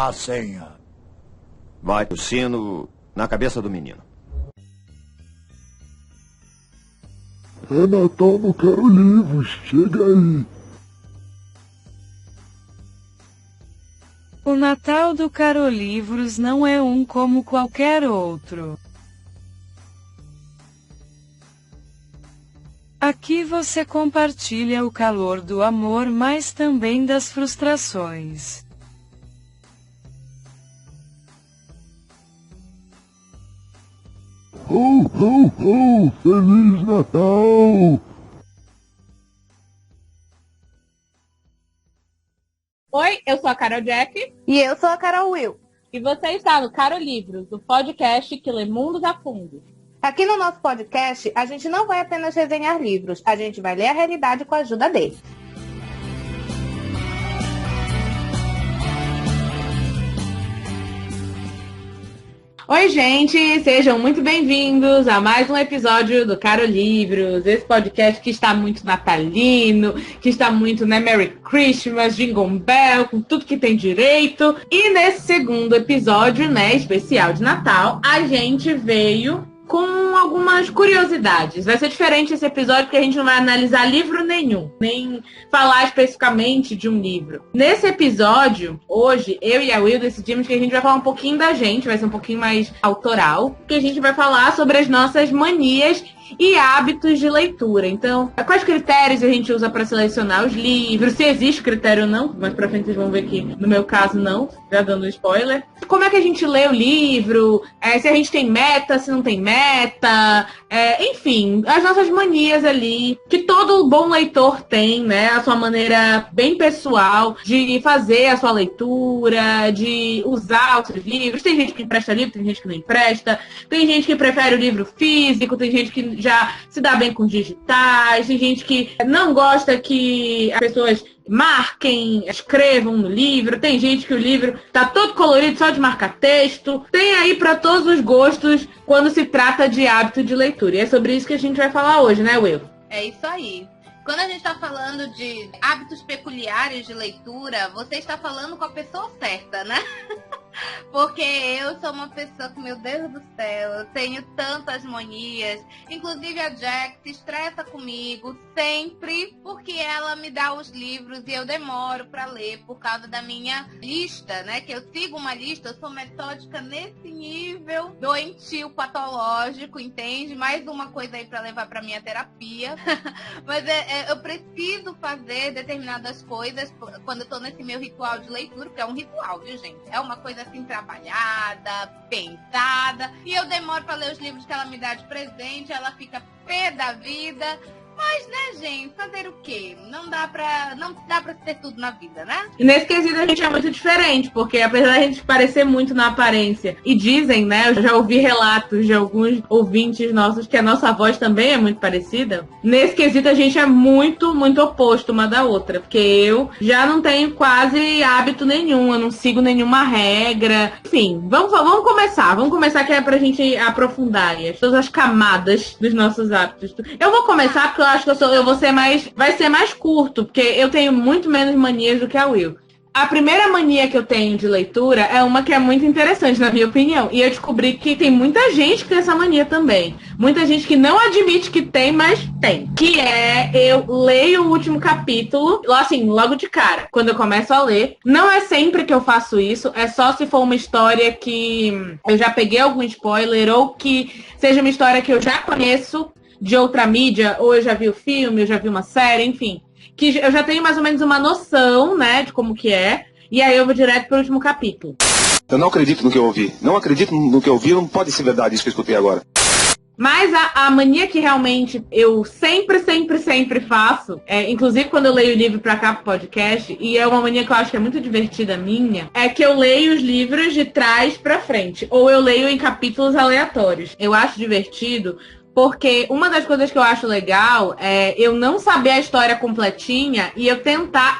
a senha. Vai o sino na cabeça do menino. É Natal no Quero Livros, chega aí. O Natal do Caro Livros não é um como qualquer outro. Aqui você compartilha o calor do amor, mas também das frustrações. Ho, ho, ho! Feliz Natal! Oi, eu sou a Carol Jack. E eu sou a Carol Will. E você está no Caro Livros, o podcast que lê mundos a fundo. Aqui no nosso podcast, a gente não vai apenas resenhar livros, a gente vai ler a realidade com a ajuda deles. Oi, gente! Sejam muito bem-vindos a mais um episódio do Caro Livros, esse podcast que está muito natalino, que está muito, né, Merry Christmas, Jingle Bell, com tudo que tem direito. E nesse segundo episódio, né, especial de Natal, a gente veio com algumas curiosidades. Vai ser diferente esse episódio porque a gente não vai analisar livro nenhum, nem falar especificamente de um livro. Nesse episódio, hoje, eu e a Will decidimos que a gente vai falar um pouquinho da gente, vai ser um pouquinho mais autoral, que a gente vai falar sobre as nossas manias e hábitos de leitura. Então, quais critérios a gente usa para selecionar os livros, se existe critério ou não, mas pra frente vocês vão ver que no meu caso não, já dando spoiler. Como é que a gente lê o livro, se a gente tem meta, se não tem meta, enfim, as nossas manias ali, que todo bom leitor tem, né, a sua maneira bem pessoal de fazer a sua leitura, de usar os seus livros. Tem gente que empresta livro, tem gente que não empresta, tem gente que prefere o livro físico, tem gente que já se dá bem com os digitais, tem gente que não gosta que as pessoas marquem, escrevam no livro, tem gente que o livro tá todo colorido só de marcar texto, tem aí para todos os gostos quando se trata de hábito de leitura. E é sobre isso que a gente vai falar hoje, né, Will? É isso aí. Quando a gente está falando de hábitos peculiares de leitura, você está falando com a pessoa certa, né? Porque eu sou uma pessoa que, meu Deus do céu, eu tenho tantas manias. Inclusive a Jack se estressa comigo sempre porque ela me dá os livros e eu demoro para ler por causa da minha lista, né? Que eu sigo uma lista, eu sou metódica nesse nível doentio patológico, entende? Mais uma coisa aí para levar para minha terapia. Mas eu preciso fazer determinadas coisas quando eu tô nesse meu ritual de leitura, porque é um ritual, viu, gente? É uma coisa assim trabalhada, pensada, e eu demoro para ler os livros que ela me dá de presente, ela fica pé da vida. Mas, né, gente, fazer o quê? Não dá pra ter tudo na vida, né? E nesse quesito a gente é muito diferente, porque apesar da gente parecer muito na aparência, e dizem, né, eu já ouvi relatos de alguns ouvintes nossos que a nossa voz também é muito parecida, nesse quesito a gente é muito, muito oposto uma da outra, porque eu já não tenho quase hábito nenhum, eu não sigo nenhuma regra. Enfim, vamos começar que é pra gente aprofundar aí todas as camadas dos nossos hábitos. Eu vou começar porque eu acho que vai ser mais curto, porque eu tenho muito menos manias do que a Will. A primeira mania que eu tenho de leitura é uma que é muito interessante, na minha opinião. E eu descobri que tem muita gente que tem essa mania também. Muita gente que não admite que tem, mas tem. Que é, eu leio o último capítulo, assim, logo de cara, quando eu começo a ler. Não é sempre que eu faço isso, é só se for uma história que eu já peguei algum spoiler, ou que seja uma história que eu já conheço de outra mídia, ou eu já vi o filme, eu já vi uma série, enfim. Que eu já tenho mais ou menos uma noção, né, de como que é, e aí eu vou direto pro último capítulo. Eu não acredito no que eu ouvi. Não acredito no que eu ouvi, não pode ser verdade isso que eu escutei agora. Mas a mania que realmente eu sempre faço, inclusive quando eu leio o livro pra cá pro podcast, e é uma mania que eu acho que é muito divertida minha, é que eu leio os livros de trás pra frente, ou eu leio em capítulos aleatórios. Eu acho divertido, porque uma das coisas que eu acho legal é eu não saber a história completinha e eu tentar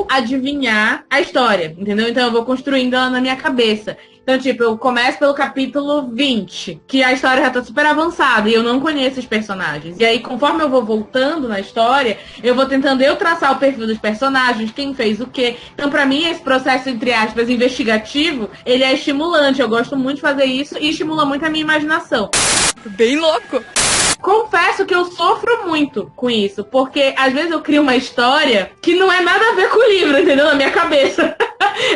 adivinhar a história, entendeu? Então eu vou construindo ela na minha cabeça. Então, tipo, eu começo pelo capítulo 20, que a história já tá super avançada e eu não conheço os personagens. E aí, conforme eu vou voltando na história, eu vou tentando traçar o perfil dos personagens, quem fez o quê. Então, pra mim, esse processo, entre aspas, investigativo, ele é estimulante. Eu gosto muito de fazer isso e estimula muito a minha imaginação. Bem louco! Confesso que eu sofro muito com isso, porque às vezes eu crio uma história que não é nada a ver com o livro, entendeu? Na minha cabeça.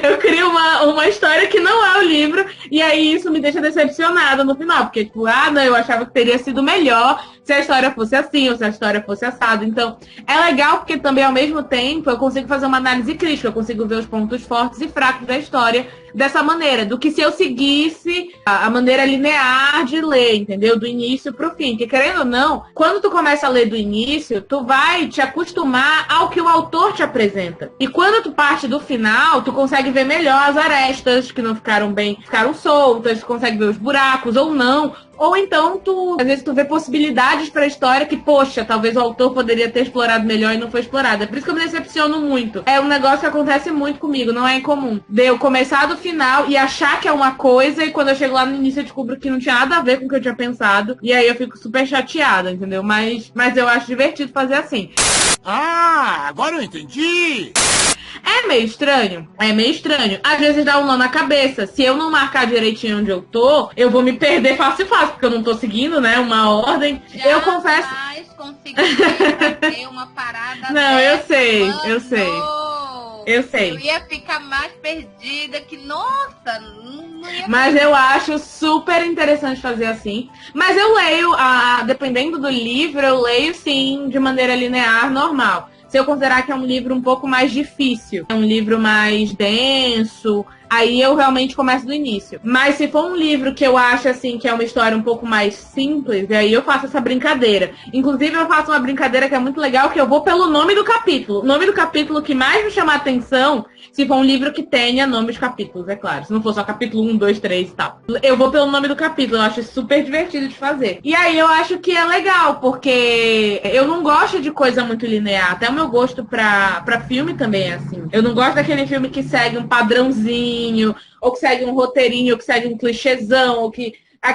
Eu crio uma história que não é o livro, e aí isso me deixa decepcionada no final, porque, tipo, não, eu achava que teria sido melhor se a história fosse assim, ou se a história fosse assada. Então, é legal porque também, ao mesmo tempo, eu consigo fazer uma análise crítica, eu consigo ver os pontos fortes e fracos da história dessa maneira, do que se eu seguisse a maneira linear de ler, entendeu? Do início pro fim. Porque, querendo ou não, quando tu começa a ler do início, tu vai te acostumar ao que o autor te apresenta. E quando tu parte do final, tu consegue ver melhor as arestas que não ficaram bem, ficaram soltas, tu consegue ver os buracos ou não. Ou então, às vezes tu vê possibilidades pra história que, poxa, talvez o autor poderia ter explorado melhor e não foi explorado. É por isso que eu me decepciono muito. É um negócio que acontece muito comigo, não é incomum. De eu começar do final e achar que é uma coisa, e quando eu chego lá no início eu descubro que não tinha nada a ver com o que eu tinha pensado. E aí eu fico super chateada, entendeu? Mas eu acho divertido fazer assim. Ah, agora eu entendi! É meio estranho. É meio estranho. Às vezes dá um nó na cabeça. Se eu não marcar direitinho onde eu tô, eu vou me perder fácil, porque eu não tô seguindo, né, uma ordem. Eu confesso... conseguiria ter uma parada. Não, eu sei. Eu sei. Eu ia ficar mais perdida que, nossa, não ia... Mas eu acho super interessante fazer assim. Mas eu leio, dependendo do livro, eu leio sim, de maneira linear, normal. Se eu considerar que é um livro um pouco mais difícil, é um livro mais denso, aí eu realmente começo do início. Mas se for um livro que eu acho assim que é uma história um pouco mais simples, aí eu faço essa brincadeira. Inclusive eu faço uma brincadeira que é muito legal, que eu vou pelo nome do capítulo. O nome do capítulo que mais me chama a atenção, se for um livro que tenha nome de capítulos, é claro. Se não for só capítulo 1, 2, 3 e tal. Eu vou pelo nome do capítulo, eu acho super divertido de fazer. E aí eu acho que é legal, porque eu não gosto de coisa muito linear. Até o meu gosto pra filme também é assim. Eu não gosto daquele filme que segue um padrãozinho, ou que segue um roteirinho, ou que segue um clichêzão, ou que...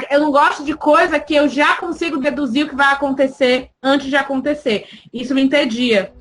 Eu não gosto de coisa que eu já consigo deduzir o que vai acontecer antes de acontecer. Isso me entedia.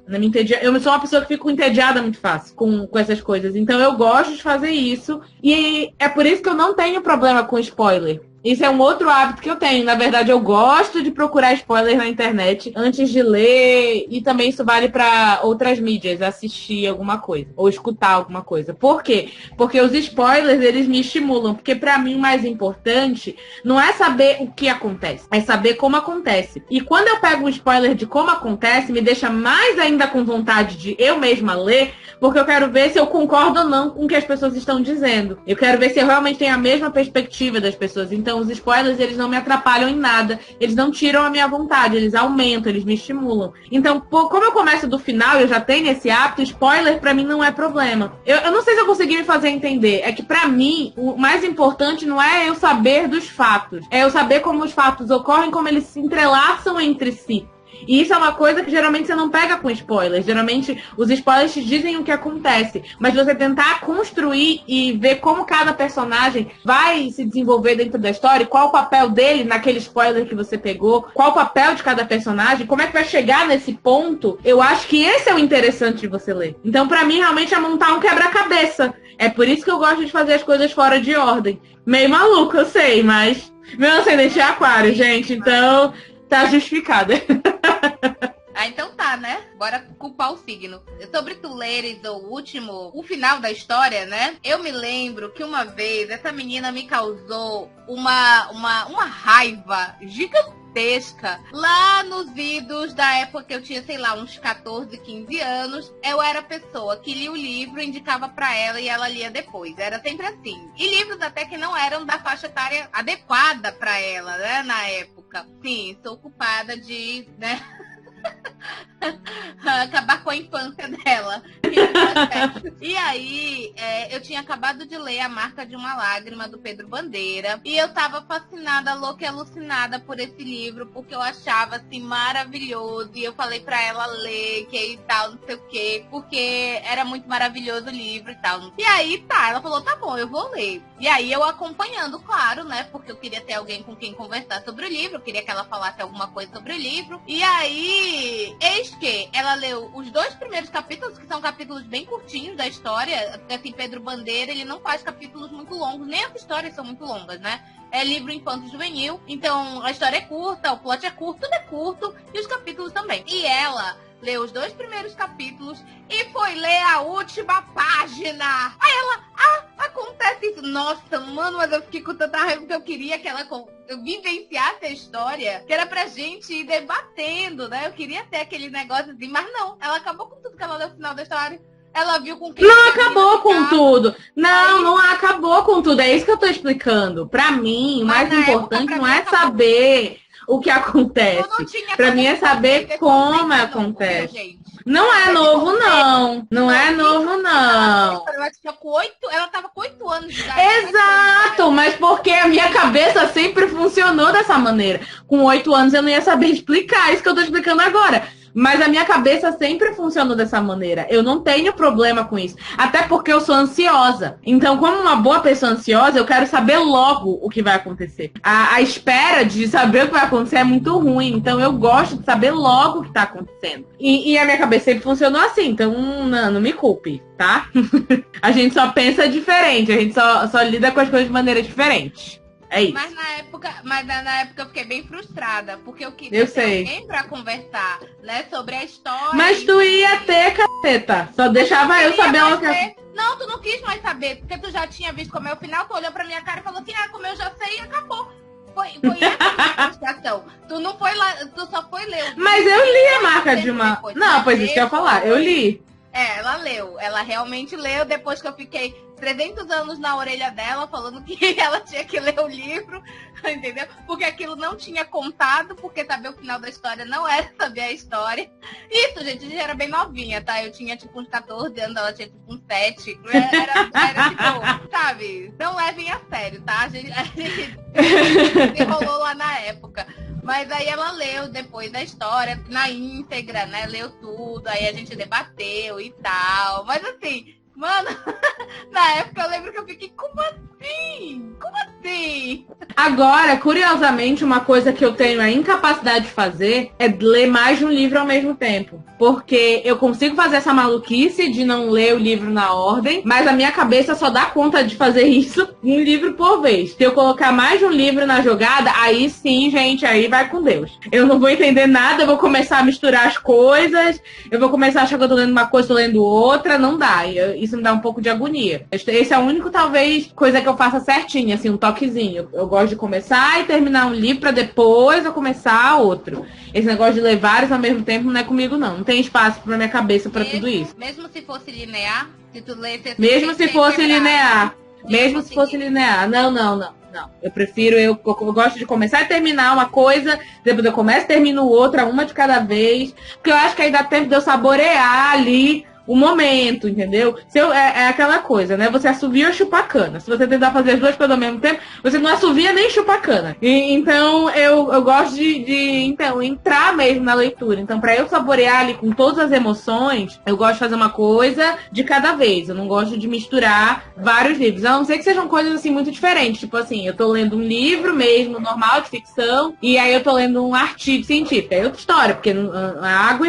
Eu sou uma pessoa que fico entediada muito fácil com essas coisas. Então eu gosto de fazer isso. E é por isso que eu não tenho problema com spoiler. Isso é um outro hábito que eu tenho. Na verdade, eu gosto de procurar spoilers na internet antes de ler. E também isso vale para outras mídias, assistir alguma coisa. Ou escutar alguma coisa. Por quê? Porque os spoilers, eles me estimulam. Porque para mim, o mais importante não é saber o que acontece. É saber como acontece. E quando eu pego um spoiler de como acontece, me deixa mais ainda com vontade de eu mesma ler. Porque eu quero ver se eu concordo ou não com o que as pessoas estão dizendo. Eu quero ver se eu realmente tenho a mesma perspectiva das pessoas. Então, os spoilers, eles não me atrapalham em nada. Eles não tiram a minha vontade, eles aumentam, eles me estimulam. Então, como eu começo do final, eu já tenho esse hábito, spoiler pra mim não é problema. Eu não sei se eu consegui me fazer entender. É que pra mim, o mais importante não é eu saber dos fatos. É eu saber como os fatos ocorrem, como eles se entrelaçam entre si. E isso é uma coisa que geralmente você não pega com spoilers. Geralmente os spoilers te dizem o que acontece. Mas você tentar construir e ver como cada personagem vai se desenvolver dentro da história, qual o papel dele naquele spoiler que você pegou, qual o papel de cada personagem, como é que vai chegar nesse ponto, eu acho que esse é o interessante de você ler. Então, pra mim, realmente é montar um quebra-cabeça. É por isso que eu gosto de fazer as coisas fora de ordem. Meio maluco, eu sei, mas meu ascendente é aquário, gente, então tá justificado. Então tá, né? Bora culpar o signo. Sobre tu leres o final da história, né? Eu me lembro que uma vez essa menina me causou uma raiva gigantesca lá nos idos da época que eu tinha, sei lá, uns 14, 15 anos. Eu era a pessoa que lia o livro, indicava pra ela e ela lia depois. Era sempre assim. E livros até que não eram da faixa etária adequada pra ela, né? Na época. Sim, sou culpada de, né? acabar com a infância dela. E aí, eu tinha acabado de ler A Marca de uma Lágrima, do Pedro Bandeira, e eu tava fascinada, louca e alucinada por esse livro, porque eu achava, assim, maravilhoso, e eu falei pra ela ler, que e tal, não sei o quê, porque era muito maravilhoso o livro e tal. E aí, ela falou, tá bom, eu vou ler. E aí, eu acompanhando, claro, né, porque eu queria ter alguém com quem conversar sobre o livro, eu queria que ela falasse alguma coisa sobre o livro. E aí, eis que ela leu os 2 primeiros capítulos, que são capítulos bem curtinhos da história. Assim, Pedro Bandeira, ele não faz capítulos muito longos, nem as histórias são muito longas, né? É livro infanto-juvenil, então a história é curta, o plot é curto, tudo é curto, e os capítulos também. E ela leu os 2 primeiros capítulos e foi ler a última página. Aí ela, acontece isso. Nossa, mano, mas eu fiquei com tanta raiva porque eu queria que ela vivenciasse a história, que era pra gente ir debatendo, né? Eu queria ter aquele negócio assim, mas não, ela acabou com tudo que ela leu no final da história. Ela viu com quem... Não acabou com tudo. Não acabou com tudo. É isso que eu tô explicando. Pra mim, o mais importante não é saber o que acontece. Pra mim é saber como acontece. Não é novo, não. Não é novo, não. Ela tava com 8 anos de idade. Exato, mas porque a minha cabeça sempre funcionou dessa maneira. Com 8 anos eu não ia saber explicar isso que eu tô explicando agora. Mas a minha cabeça sempre funcionou dessa maneira. Eu não tenho problema com isso. Até porque eu sou ansiosa. Então, como uma boa pessoa ansiosa, eu quero saber logo o que vai acontecer. A espera de saber o que vai acontecer é muito ruim. Então, eu gosto de saber logo o que tá acontecendo. E a minha cabeça sempre funcionou assim. Então, não me culpe, tá? A gente só pensa diferente. A gente só lida com as coisas de maneira diferente. É isso. Mas na época eu fiquei bem frustrada, porque eu queria ter alguém pra conversar, né, sobre a história. Mas tu ia ter, caceta. Só deixava eu saber o que... Não, tu não quis mais saber, porque tu já tinha visto como é o final, tu olhou pra minha cara e falou assim, como eu já sei, acabou. Foi essa a frustração. Tu não foi lá, tu só foi ler. Mas eu li A Marca de uma... Não, pois isso que eu ia falar, eu li. Ela leu, ela realmente leu, depois que eu fiquei 300 anos na orelha dela, falando que ela tinha que ler o livro, entendeu? Porque aquilo não tinha contado, porque saber o final da história não era saber a história. Isso, gente, a gente era bem novinha, tá? Eu tinha, tipo, uns 14 anos, ela tinha, tipo, uns 7. Era tipo, sabe? Não levem a sério, tá? A gente se enrolou lá na época. Mas aí ela leu depois da história, na íntegra, né? Leu tudo, aí a gente debateu e tal. Mas assim, mano, na época eu lembro que eu fiquei, como assim? Como assim? Agora, curiosamente, uma coisa que eu tenho a incapacidade de fazer é ler mais de um livro ao mesmo tempo. Porque eu consigo fazer essa maluquice de não ler o livro na ordem, mas a minha cabeça só dá conta de fazer isso um livro por vez. Se eu colocar mais de um livro na jogada, aí sim, gente, aí vai com Deus. Eu não vou entender nada, eu vou começar a misturar as coisas, eu vou começar a achar que eu tô lendo uma coisa, tô lendo outra, não dá. Isso me dá um pouco de agonia. Esse é o único, talvez, coisa que eu faça certinho, assim, um toquezinho. Eu gosto de começar e terminar um livro pra depois eu começar outro. Esse negócio de ler vários ao mesmo tempo não é comigo, não. Não tem espaço pra minha cabeça pra tudo isso. Mesmo se fosse linear, se tu lesse... Mesmo se fosse linear. Mesmo se fosse linear. Não. Eu prefiro, eu gosto de começar e terminar uma coisa, depois eu começo e termino outra, uma de cada vez. Porque eu acho que aí dá tempo de eu saborear ali o momento, entendeu? É aquela coisa, né? Você assovia ou chupa cana. Se você tentar fazer as duas coisas ao mesmo tempo, você não assovia nem chupa cana. Então, eu gosto de entrar mesmo na leitura. Então, pra eu saborear ali com todas as emoções, eu gosto de fazer uma coisa de cada vez. Eu não gosto de misturar vários livros. A não ser que sejam coisas, assim, muito diferentes. Tipo assim, eu tô lendo um livro mesmo, normal, de ficção, e aí eu tô lendo um artigo científico. É outra história, porque água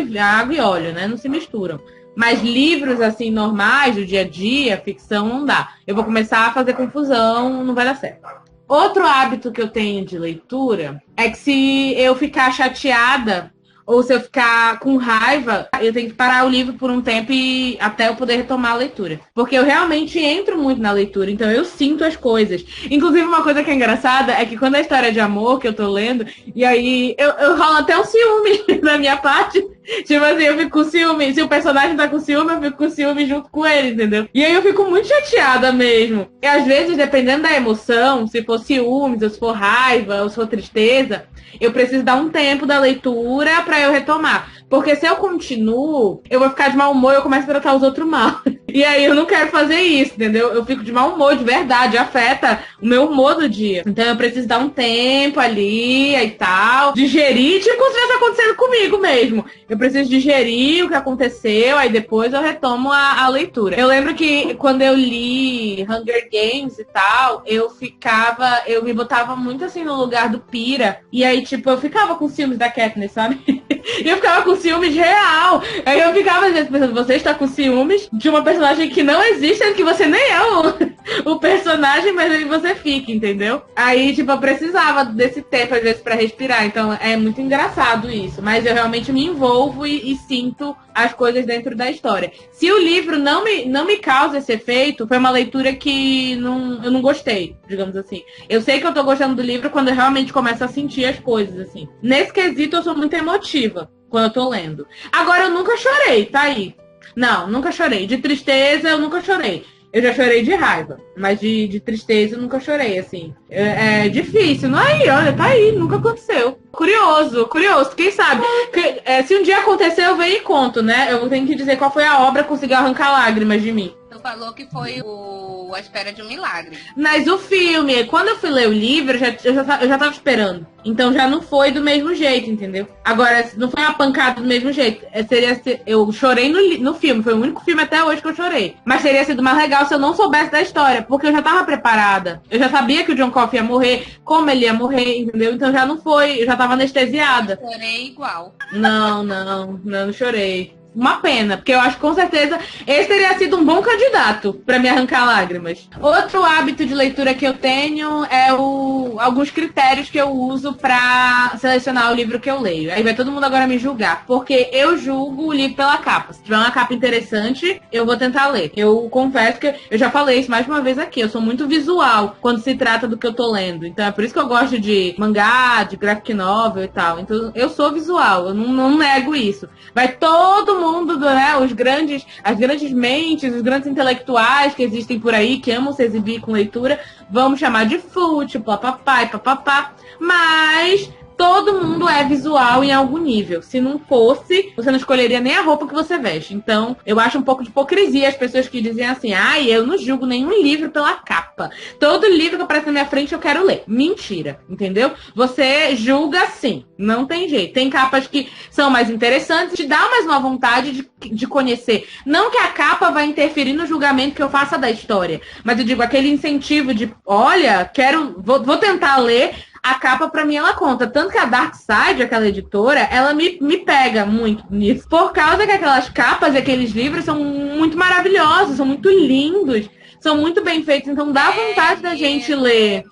e óleo, né? Não se misturam. Mas livros, assim, normais, do dia a dia, ficção, não dá. Eu vou começar a fazer confusão, não vai dar certo. Outro hábito que eu tenho de leitura é que se eu ficar chateada ou se eu ficar com raiva, eu tenho que parar o livro por um tempo e até eu poder retomar a leitura. Porque eu realmente entro muito na leitura, então eu sinto as coisas. Inclusive, uma coisa que é engraçada é que quando é história de amor que eu tô lendo, e aí eu rolo até um ciúme da minha parte. Tipo assim, eu fico com ciúme. Se o personagem tá com ciúme, eu fico com ciúme junto com ele, entendeu? E aí eu fico muito chateada mesmo. E às vezes, dependendo da emoção, se for ciúmes, ou se for raiva, ou se for tristeza, eu preciso dar um tempo da leitura pra eu retomar. Porque se eu continuo, eu vou ficar de mau humor e eu começo a tratar os outros mal. E aí eu não quero fazer isso, entendeu? Eu fico de mau humor, de verdade, afeta o meu humor do dia. Então eu preciso dar um tempo ali e tal, digerir, tipo como se estivesse acontecendo comigo mesmo. Eu preciso digerir o que aconteceu, aí depois eu retomo a leitura. Eu lembro que quando eu li Hunger Games e tal, eu me botava muito assim no lugar do Pira. E aí, tipo, eu ficava com ciúmes da Katniss, sabe? E eu ficava com ciúmes real. Aí eu ficava às vezes pensando, você está com ciúmes de uma personagem que não existe, que você nem é o personagem, mas aí você fica, entendeu? Aí, tipo, eu precisava desse tempo, às vezes, pra respirar. Então, é muito engraçado isso. Mas eu realmente me envolvo e sinto as coisas dentro da história. Se o livro não me causa esse efeito, foi uma leitura que eu não gostei, digamos assim. Eu sei que eu tô gostando do livro quando eu realmente começo a sentir as coisas, assim. Nesse quesito, eu sou muito emotiva quando eu tô lendo. Agora, eu nunca chorei, tá aí. Não, nunca chorei. De tristeza, eu nunca chorei. Eu já chorei de raiva, mas de tristeza eu nunca chorei, assim. É difícil. Não aí, olha, tá aí, nunca aconteceu. Curioso. Quem sabe? Se um dia acontecer, eu venho e conto, né? Eu tenho que dizer qual foi a obra que conseguiu arrancar lágrimas de mim. Tu falou que foi A Espera de um Milagre. Mas o filme, quando eu fui ler o livro, eu já tava esperando. Então já não foi do mesmo jeito, entendeu? Agora, não foi uma pancada do mesmo jeito. Eu chorei no filme, foi o único filme até hoje que eu chorei. Mas teria sido mais legal se eu não soubesse da história, porque eu já tava preparada. Eu já sabia que o John Coffey ia morrer, como ele ia morrer, entendeu? Então já não foi, eu já tava anestesiada. Chorei igual. Não chorei. Uma pena, porque eu acho que com certeza esse teria sido um bom candidato pra me arrancar lágrimas. Outro hábito de leitura que eu tenho é alguns critérios que eu uso pra selecionar o livro que eu leio. Aí vai todo mundo agora me julgar, porque eu julgo o livro pela capa. Se tiver uma capa interessante, eu vou tentar ler. Eu confesso que eu já falei isso mais uma vez aqui, eu sou muito visual quando se trata do que eu tô lendo. Então é por isso que eu gosto de mangá, de graphic novel e tal. Então eu sou visual, eu não nego isso. Vai todo mundo, né, as grandes mentes, os grandes intelectuais que existem por aí, que amam se exibir com leitura, vamos chamar de fútil, papapá e papapá, mas todo mundo é visual em algum nível. Se não fosse, você não escolheria nem a roupa que você veste. Então, eu acho um pouco de hipocrisia as pessoas que dizem assim, eu não julgo nenhum livro pela capa. Todo livro que aparece na minha frente eu quero ler. Mentira, entendeu? Você julga sim, não tem jeito. Tem capas que são mais interessantes, te dá mais uma vontade de conhecer. Não que a capa vai interferir no julgamento que eu faça da história, mas eu digo, aquele incentivo de, olha, vou tentar ler. A capa, pra mim, ela conta. Tanto que a Dark Side, aquela editora, ela me pega muito nisso. Por causa que aquelas capas e aqueles livros são muito maravilhosos, são muito lindos, são muito bem feitos. Então dá vontade da gente ler.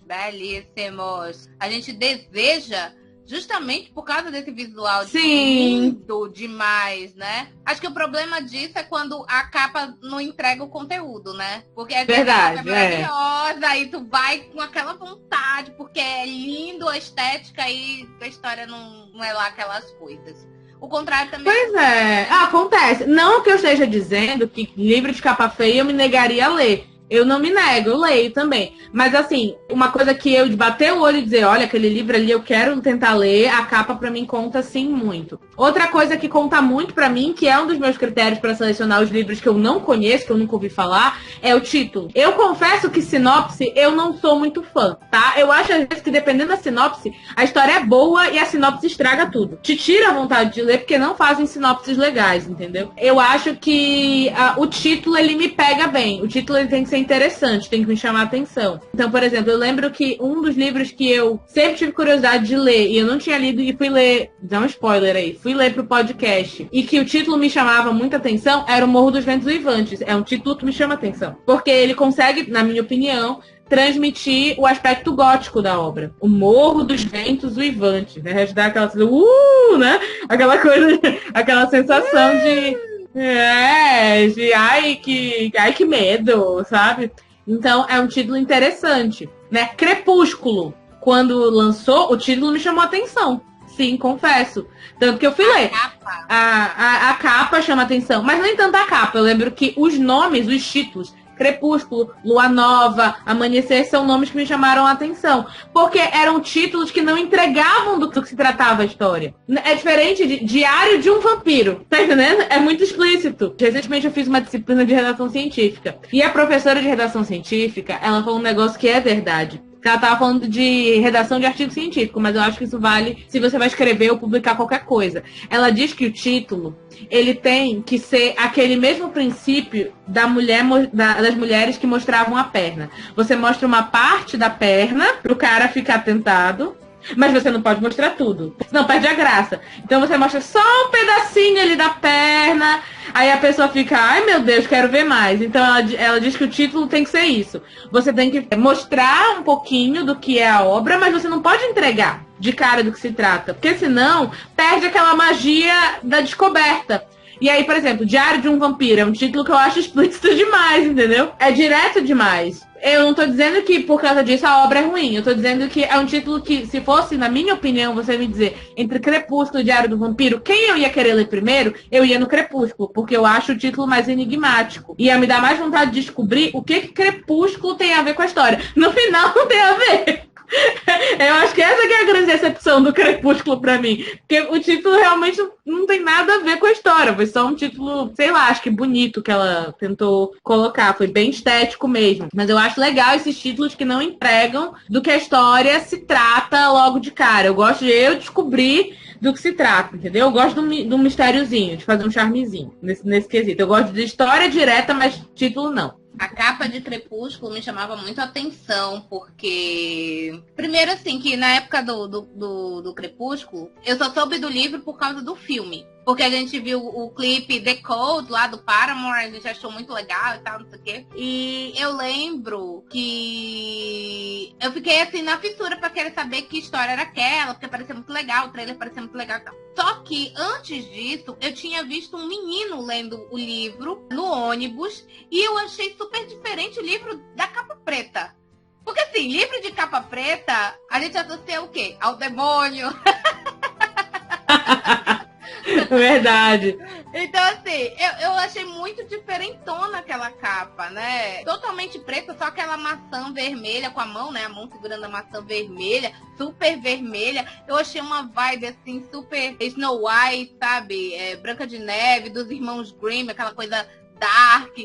Belíssimos. A gente deseja justamente por causa desse visual lindo demais, né? Acho que o problema disso é quando a capa não entrega o conteúdo, né? Porque a verdade, capa é maravilhosa, aí tu vai com aquela vontade, porque é lindo a estética e a história não é lá aquelas coisas. O contrário também. Pois é, acontece. Não que eu esteja dizendo que livro de capa feia eu me negaria a ler. Eu não me nego, eu leio também. Mas assim, uma coisa que eu de bater o olho e dizer, olha, aquele livro ali eu quero tentar ler, a capa pra mim conta sim muito. Outra coisa que conta muito pra mim, que é um dos meus critérios pra selecionar os livros que eu não conheço, que eu nunca ouvi falar, é o título. Eu confesso que sinopse eu não sou muito fã, tá? Eu acho às vezes que dependendo da sinopse, a história é boa e a sinopse estraga tudo. Te tira a vontade de ler porque não fazem sinopses legais, entendeu? Eu acho que o título ele me pega bem. O título ele tem que ser interessante, tem que me chamar a atenção. Então, por exemplo, eu lembro que um dos livros que eu sempre tive curiosidade de ler, e eu não tinha lido, e fui ler, dá um spoiler aí, fui ler pro podcast, e que o título me chamava muita atenção, era O Morro dos Ventos Uivantes. É um título que me chama atenção. Porque ele consegue, na minha opinião, transmitir o aspecto gótico da obra. O Morro dos Ventos Uivantes, né? Dá aquela coisa, né? Aquela coisa, aquela sensação de ai que medo, sabe? Então é um título interessante, né? Crepúsculo, quando lançou, o título me chamou a atenção. Sim, confesso. Tanto que eu fui ler. A capa chama atenção. Mas nem tanto a capa. Eu lembro que os nomes, os títulos, Crepúsculo, Lua Nova, Amanhecer, são nomes que me chamaram a atenção. Porque eram títulos que não entregavam do que se tratava a história. É diferente de Diário de um Vampiro. Tá entendendo? É muito explícito. Recentemente eu fiz uma disciplina de redação científica. E a professora de redação científica, ela falou um negócio que é verdade. Ela tava falando de redação de artigo científico, mas eu acho que isso vale se você vai escrever ou publicar qualquer coisa. Ela diz que o título, ele tem que ser aquele mesmo princípio das mulheres que mostravam a perna. Você mostra uma parte da perna pro cara ficar tentado, mas você não pode mostrar tudo, senão perde a graça. Então você mostra só um pedacinho ali da perna, aí a pessoa fica, ai meu Deus, quero ver mais. Então ela diz que o título tem que ser isso. Você tem que mostrar um pouquinho do que é a obra, mas você não pode entregar de cara do que se trata, porque senão perde aquela magia da descoberta. E aí, por exemplo, Diário de um Vampiro é um título que eu acho explícito demais, entendeu? É direto demais. Eu não tô dizendo que por causa disso a obra é ruim. Eu tô dizendo que é um título que, se fosse, na minha opinião, você me dizer entre Crepúsculo e Diário do Vampiro, quem eu ia querer ler primeiro, eu ia no Crepúsculo, porque eu acho o título mais enigmático. Ia me dar mais vontade de descobrir o que Crepúsculo tem a ver com a história. No final, não tem a ver. Eu acho que essa que é a grande decepção do Crepúsculo pra mim. Porque o título realmente não tem nada a ver com a história. Foi só um título, sei lá, acho que bonito que ela tentou colocar. Foi bem estético mesmo. Mas eu acho legal esses títulos que não entregam do que a história se trata logo de cara. Eu gosto de eu descobrir do que se trata, entendeu? Eu gosto do mistériozinho, de fazer um charmezinho nesse quesito. Eu gosto de história direta, mas título não. A capa de Crepúsculo me chamava muito a atenção, porque... Primeiro, assim, que na época do Crepúsculo, eu só soube do livro por causa do filme. Porque a gente viu o clipe The Code lá do Paramore, a gente achou muito legal e tal, não sei o quê. E eu lembro que eu fiquei assim na fissura pra querer saber que história era aquela, porque parecia muito legal, o trailer parecia muito legal e tal. Só que antes disso, eu tinha visto um menino lendo o livro no ônibus e eu achei super diferente o livro da capa preta. Porque assim, livro de capa preta, a gente associa o quê? Ao demônio. Verdade. Então, assim, eu achei muito diferentona aquela capa, né? Totalmente preta, só aquela maçã vermelha com a mão, né? A mão segurando a maçã vermelha, super vermelha. Eu achei uma vibe, assim, super Snow White, sabe? Branca de Neve, dos irmãos Grimm, aquela coisa dark.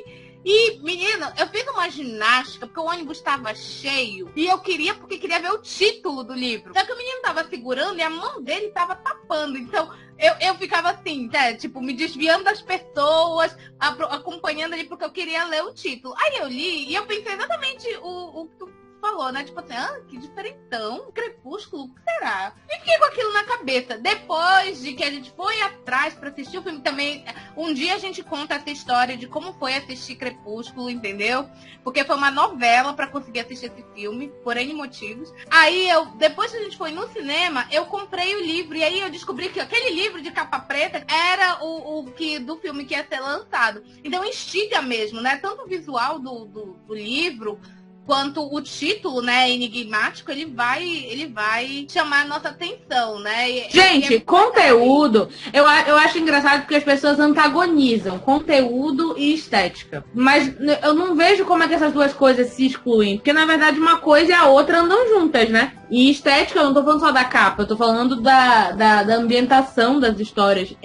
E, menino, eu fiz uma ginástica, porque o ônibus estava cheio, e eu queria ver o título do livro. Só que o menino tava segurando e a mão dele tava tapando. Então, eu ficava assim, né, tipo, me desviando das pessoas, acompanhando ali, porque eu queria ler o título. Aí eu li e eu pensei exatamente o que tu falou, né? Tipo assim, que diferentão, Crepúsculo, o que será? E fiquei com aquilo na cabeça. Depois de que a gente foi atrás pra assistir o filme também, um dia a gente conta essa história de como foi assistir Crepúsculo, entendeu? Porque foi uma novela pra conseguir assistir esse filme, por N motivos. Aí depois que a gente foi no cinema, eu comprei o livro, e aí eu descobri que aquele livro de capa preta era o do filme que ia ser lançado. Então instiga mesmo, né? Tanto o visual do livro, quanto o título, né, enigmático, ele vai chamar a nossa atenção, né? Gente, conteúdo, eu acho engraçado porque as pessoas antagonizam conteúdo e estética. Mas eu não vejo como é que essas duas coisas se excluem. Porque, na verdade, uma coisa e a outra andam juntas, né? E estética, eu não tô falando só da capa, eu tô falando da ambientação das histórias.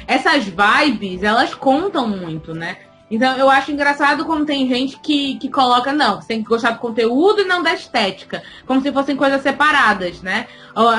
Essas vibes, elas contam muito, né? Então, eu acho engraçado como tem gente que coloca, não, você tem que gostar do conteúdo e não da estética. Como se fossem coisas separadas, né?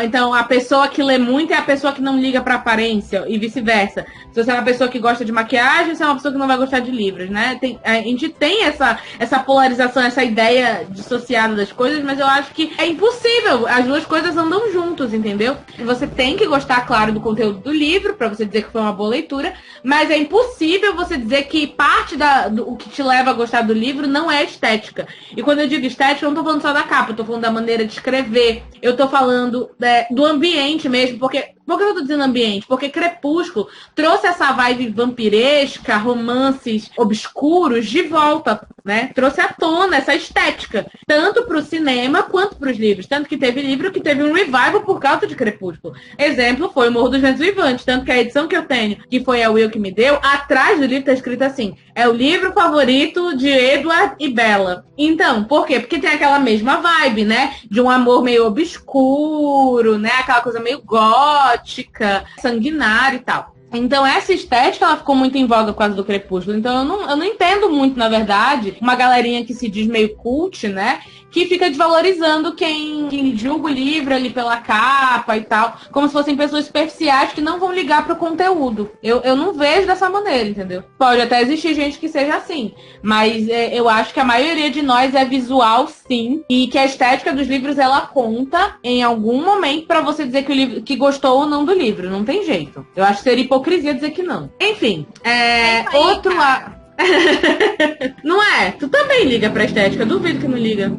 Então, a pessoa que lê muito é a pessoa que não liga pra aparência e vice-versa. Se você é uma pessoa que gosta de maquiagem, você é uma pessoa que não vai gostar de livros, né? A gente tem essa polarização, essa ideia dissociada das coisas, mas eu acho que é impossível. As duas coisas andam juntos, entendeu? Você tem que gostar, claro, do conteúdo do livro, pra você dizer que foi uma boa leitura, mas é impossível você dizer que parte do que te leva a gostar do livro não é estética. E quando eu digo estética, eu não tô falando só da capa, eu tô falando da maneira de escrever, eu tô falando do ambiente mesmo, porque Por que eu tô dizendo ambiente? Porque Crepúsculo trouxe essa vibe vampiresca, romances obscuros de volta, né? Trouxe à tona essa estética, tanto pro cinema quanto pros livros. Tanto que teve livro que teve um revival por causa de Crepúsculo. Exemplo foi o Morro dos Ventos Vivantes. Tanto que a edição que eu tenho, que foi a Will que me deu, atrás do livro tá escrito assim: é o livro favorito de Edward e Bella. Então, por quê? Porque tem aquela mesma vibe, né? De um amor meio obscuro, né? Aquela coisa meio gótica, sanguinária e tal. Então essa estética, ela ficou muito em voga por causa do Crepúsculo. Então eu não entendo muito, na verdade, uma galerinha que se diz meio cult, né? Que fica desvalorizando quem julga o livro ali pela capa e tal, como se fossem pessoas superficiais que não vão ligar pro conteúdo. Eu não vejo dessa maneira, entendeu? Pode até existir gente que seja assim, mas eu acho que a maioria de nós é visual, sim, e que a estética dos livros, ela conta em algum momento pra você dizer que o livro, que gostou ou não do livro. Não tem jeito. Eu acho que seria hipocrisia dizer que não. Enfim, outro... Não é? Tu também liga pra estética, duvido que não liga.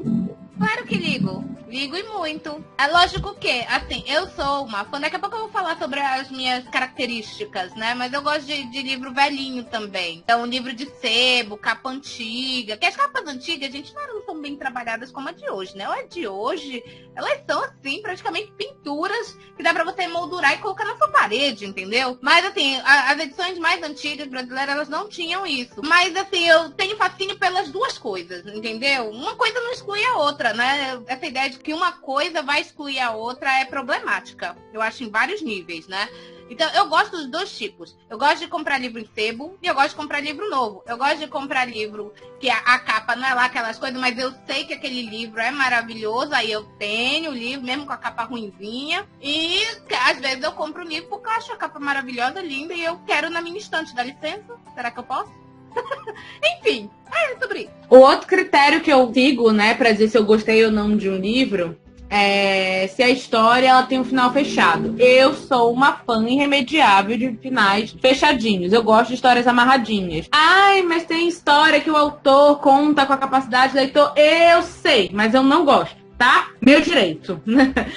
Claro que ligo. Ligo e muito. É lógico que, assim, eu sou uma fã. Daqui a pouco eu vou falar sobre as minhas características, né? Mas eu gosto de livro velhinho também. Então, livro de sebo, capa antiga. Que as capas antigas, gente, não são bem trabalhadas como a de hoje, né? Ou a de hoje, elas são, assim, praticamente pinturas que dá pra você moldurar e colocar na sua parede, entendeu? Mas, assim, as edições mais antigas brasileiras, elas não tinham isso. Mas, assim, eu tenho fascínio pelas duas coisas, entendeu? Uma coisa não exclui a outra, né? Essa ideia de que uma coisa vai excluir a outra é problemática. Eu acho em vários níveis, né? Então, eu gosto dos dois tipos. Eu gosto de comprar livro em sebo e eu gosto de comprar livro novo. Eu gosto de comprar livro que a capa não é lá aquelas coisas, mas eu sei que aquele livro é maravilhoso. Aí eu tenho o livro, mesmo com a capa ruinzinha. E às vezes eu compro o livro porque eu acho a capa maravilhosa, linda, e eu quero na minha estante. Dá licença? Será que eu posso? Enfim, é sobre isso. O outro critério que eu sigo, né, pra dizer se eu gostei ou não de um livro, é se a história ela tem um final fechado. Eu sou uma fã irremediável de finais fechadinhos. Eu gosto de histórias amarradinhas. Ai, mas tem história que o autor conta com a capacidade do leitor. Eu sei, mas eu não gosto. Tá? Meu direito.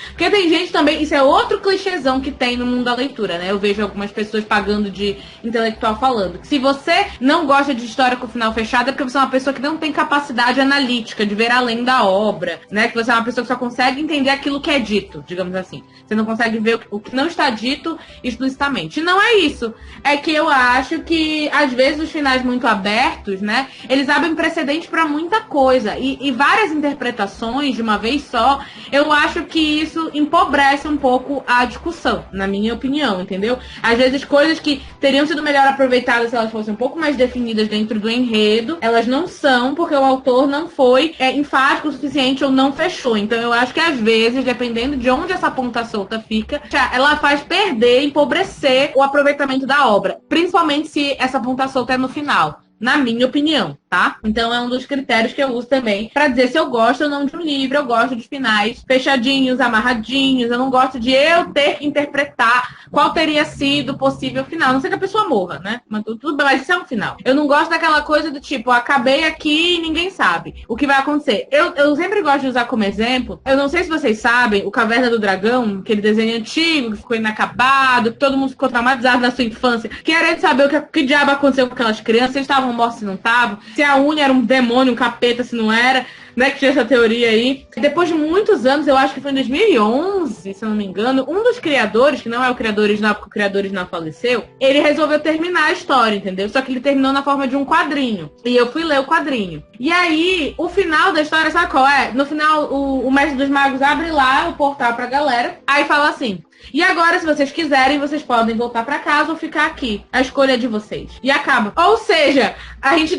Porque tem gente também, isso é outro clichêzão que tem no mundo da leitura, né? Eu vejo algumas pessoas pagando de intelectual falando que se você não gosta de história com final fechado é porque você é uma pessoa que não tem capacidade analítica de ver além da obra, né? Que você é uma pessoa que só consegue entender aquilo que é dito, digamos assim. Você não consegue ver o que não está dito explicitamente. E não é isso. É que eu acho que, às vezes, os finais muito abertos, né? Eles abrem precedente para muita coisa. E várias interpretações de uma vez só, eu acho que isso empobrece um pouco a discussão, na minha opinião, entendeu? Às vezes coisas que teriam sido melhor aproveitadas se elas fossem um pouco mais definidas dentro do enredo, elas não são, porque o autor não foi enfático o suficiente ou não fechou. Então eu acho que às vezes, dependendo de onde essa ponta solta fica, ela faz perder, empobrecer o aproveitamento da obra, principalmente se essa ponta solta é no final. Na minha opinião, tá? Então é um dos critérios que eu uso também pra dizer se eu gosto ou não de um livro. Eu gosto de finais fechadinhos, amarradinhos. Eu não gosto de eu ter que interpretar qual teria sido o possível final. A não sei que a pessoa morra, né? Mas tudo bem, mas isso é um final. Eu não gosto daquela coisa do tipo, acabei aqui e ninguém sabe o que vai acontecer. Eu sempre gosto de usar como exemplo, eu não sei se vocês sabem, o Caverna do Dragão, aquele desenho antigo que ficou inacabado, que todo mundo ficou traumatizado na sua infância, querendo saber o que diabo aconteceu com aquelas crianças, se eles estavam mortos, se não estavam, se a Unha era um demônio, um capeta, se não era, né, que tinha essa teoria aí. Depois de muitos anos, eu acho que foi em 2011, se eu não me engano, um dos criadores, que não é o criador original, porque o criador original faleceu, ele resolveu terminar a história, entendeu? Só que ele terminou na forma de um quadrinho. E eu fui ler o quadrinho. E aí, o final da história, sabe qual é? No final, o Mestre dos Magos abre lá o portal pra galera, aí fala assim: e agora, se vocês quiserem, vocês podem voltar pra casa ou ficar aqui. A escolha é de vocês. E acaba. Ou seja, a gente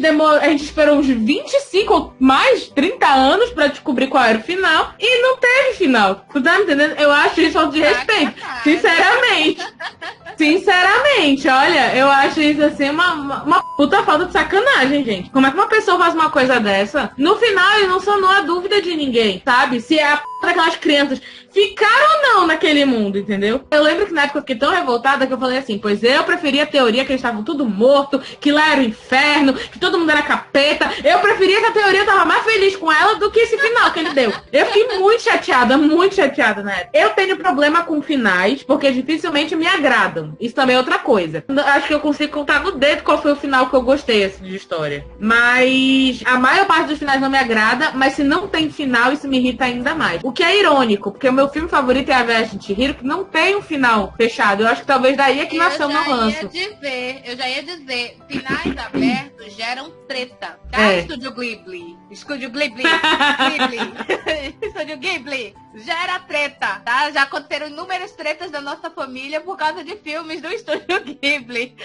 esperou uns 25 ou mais 30 anos pra descobrir qual era o final e não teve final. Tu tá me entendendo? Eu acho isso falta de respeito. Sinceramente, olha, eu acho isso assim uma puta falta de sacanagem, gente. Como é que uma pessoa faz uma coisa dessa? No final, ele não sanou a dúvida de ninguém, sabe? Se a puta daquelas crianças ficaram ou não naquele mundo, entendeu? Eu lembro que na época eu fiquei tão revoltada que eu falei assim, pois eu preferia a teoria que eles estavam tudo morto, que lá era o inferno, que todo mundo era capeta. Eu preferia essa teoria, eu tava mais feliz com ela do que esse final que ele deu. Eu fiquei muito chateada né? Eu tenho problema com finais, porque dificilmente me agradam. Isso também é outra coisa. Acho que eu consigo contar no dedo qual foi o final que eu gostei assim, de história. Mas a maior parte dos finais não me agrada, mas se não tem final, isso me irrita ainda mais. O que é irônico, porque o meu filme favorito é A Viagem de Chihiro, que não tem um final fechado. Eu acho que talvez daí é que nasceu o meu ranço. Eu já ia dizer, finais abertos geram treta. Tá? Estúdio Ghibli. Estúdio Ghibli. Estúdio Ghibli. Gera treta, tá? Já aconteceram inúmeras tretas da nossa família por causa de filmes do Estúdio Ghibli.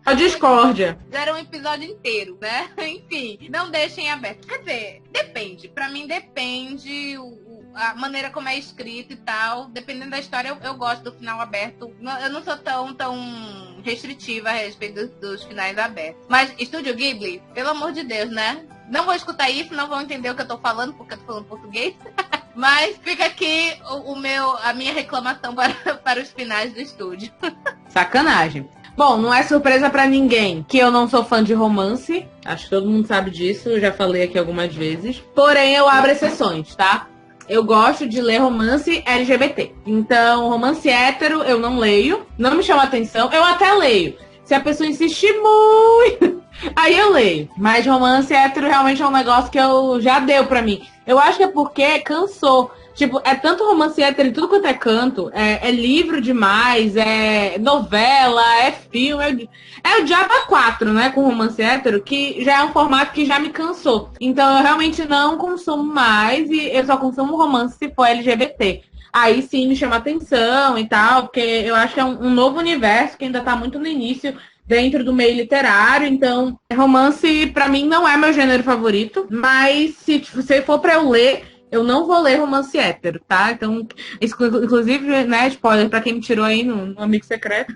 A discórdia. Gera um episódio inteiro, né? Enfim, não deixem aberto. Quer dizer, depende. Pra mim depende a maneira como é escrito e tal. Dependendo da história, eu gosto do final aberto. Eu não sou tão restritiva a respeito dos finais abertos. Mas Estúdio Ghibli, pelo amor de Deus, né? Não vou escutar isso, não vão entender o que eu tô falando, porque eu tô falando português. Mas fica aqui a minha reclamação para os finais do estúdio. Sacanagem. Bom, não é surpresa pra ninguém que eu não sou fã de romance. Acho que todo mundo sabe disso, eu já falei aqui algumas vezes. Porém, eu abro exceções, tá? Eu gosto de ler romance LGBT. Então, romance hétero eu não leio. Não me chama atenção. Eu até leio. Se a pessoa insistir muito, aí eu leio. Mas romance hétero realmente é um negócio que já deu pra mim. Eu acho que é porque cansou. Tipo, é tanto romance hétero e tudo quanto é canto. É livro demais, é novela, é filme. É o Diabo 4, né, com romance hétero, que já é um formato que já me cansou. Então eu realmente não consumo mais e eu só consumo romance se for LGBT. Aí sim me chama atenção e tal, porque eu acho que é um novo universo que ainda tá muito no início dentro do meio literário. Então, romance pra mim não é meu gênero favorito, mas se você for pra eu ler, eu não vou ler romance hétero, tá? Então, inclusive, né, spoiler pra quem me tirou aí no Amigo Secreto,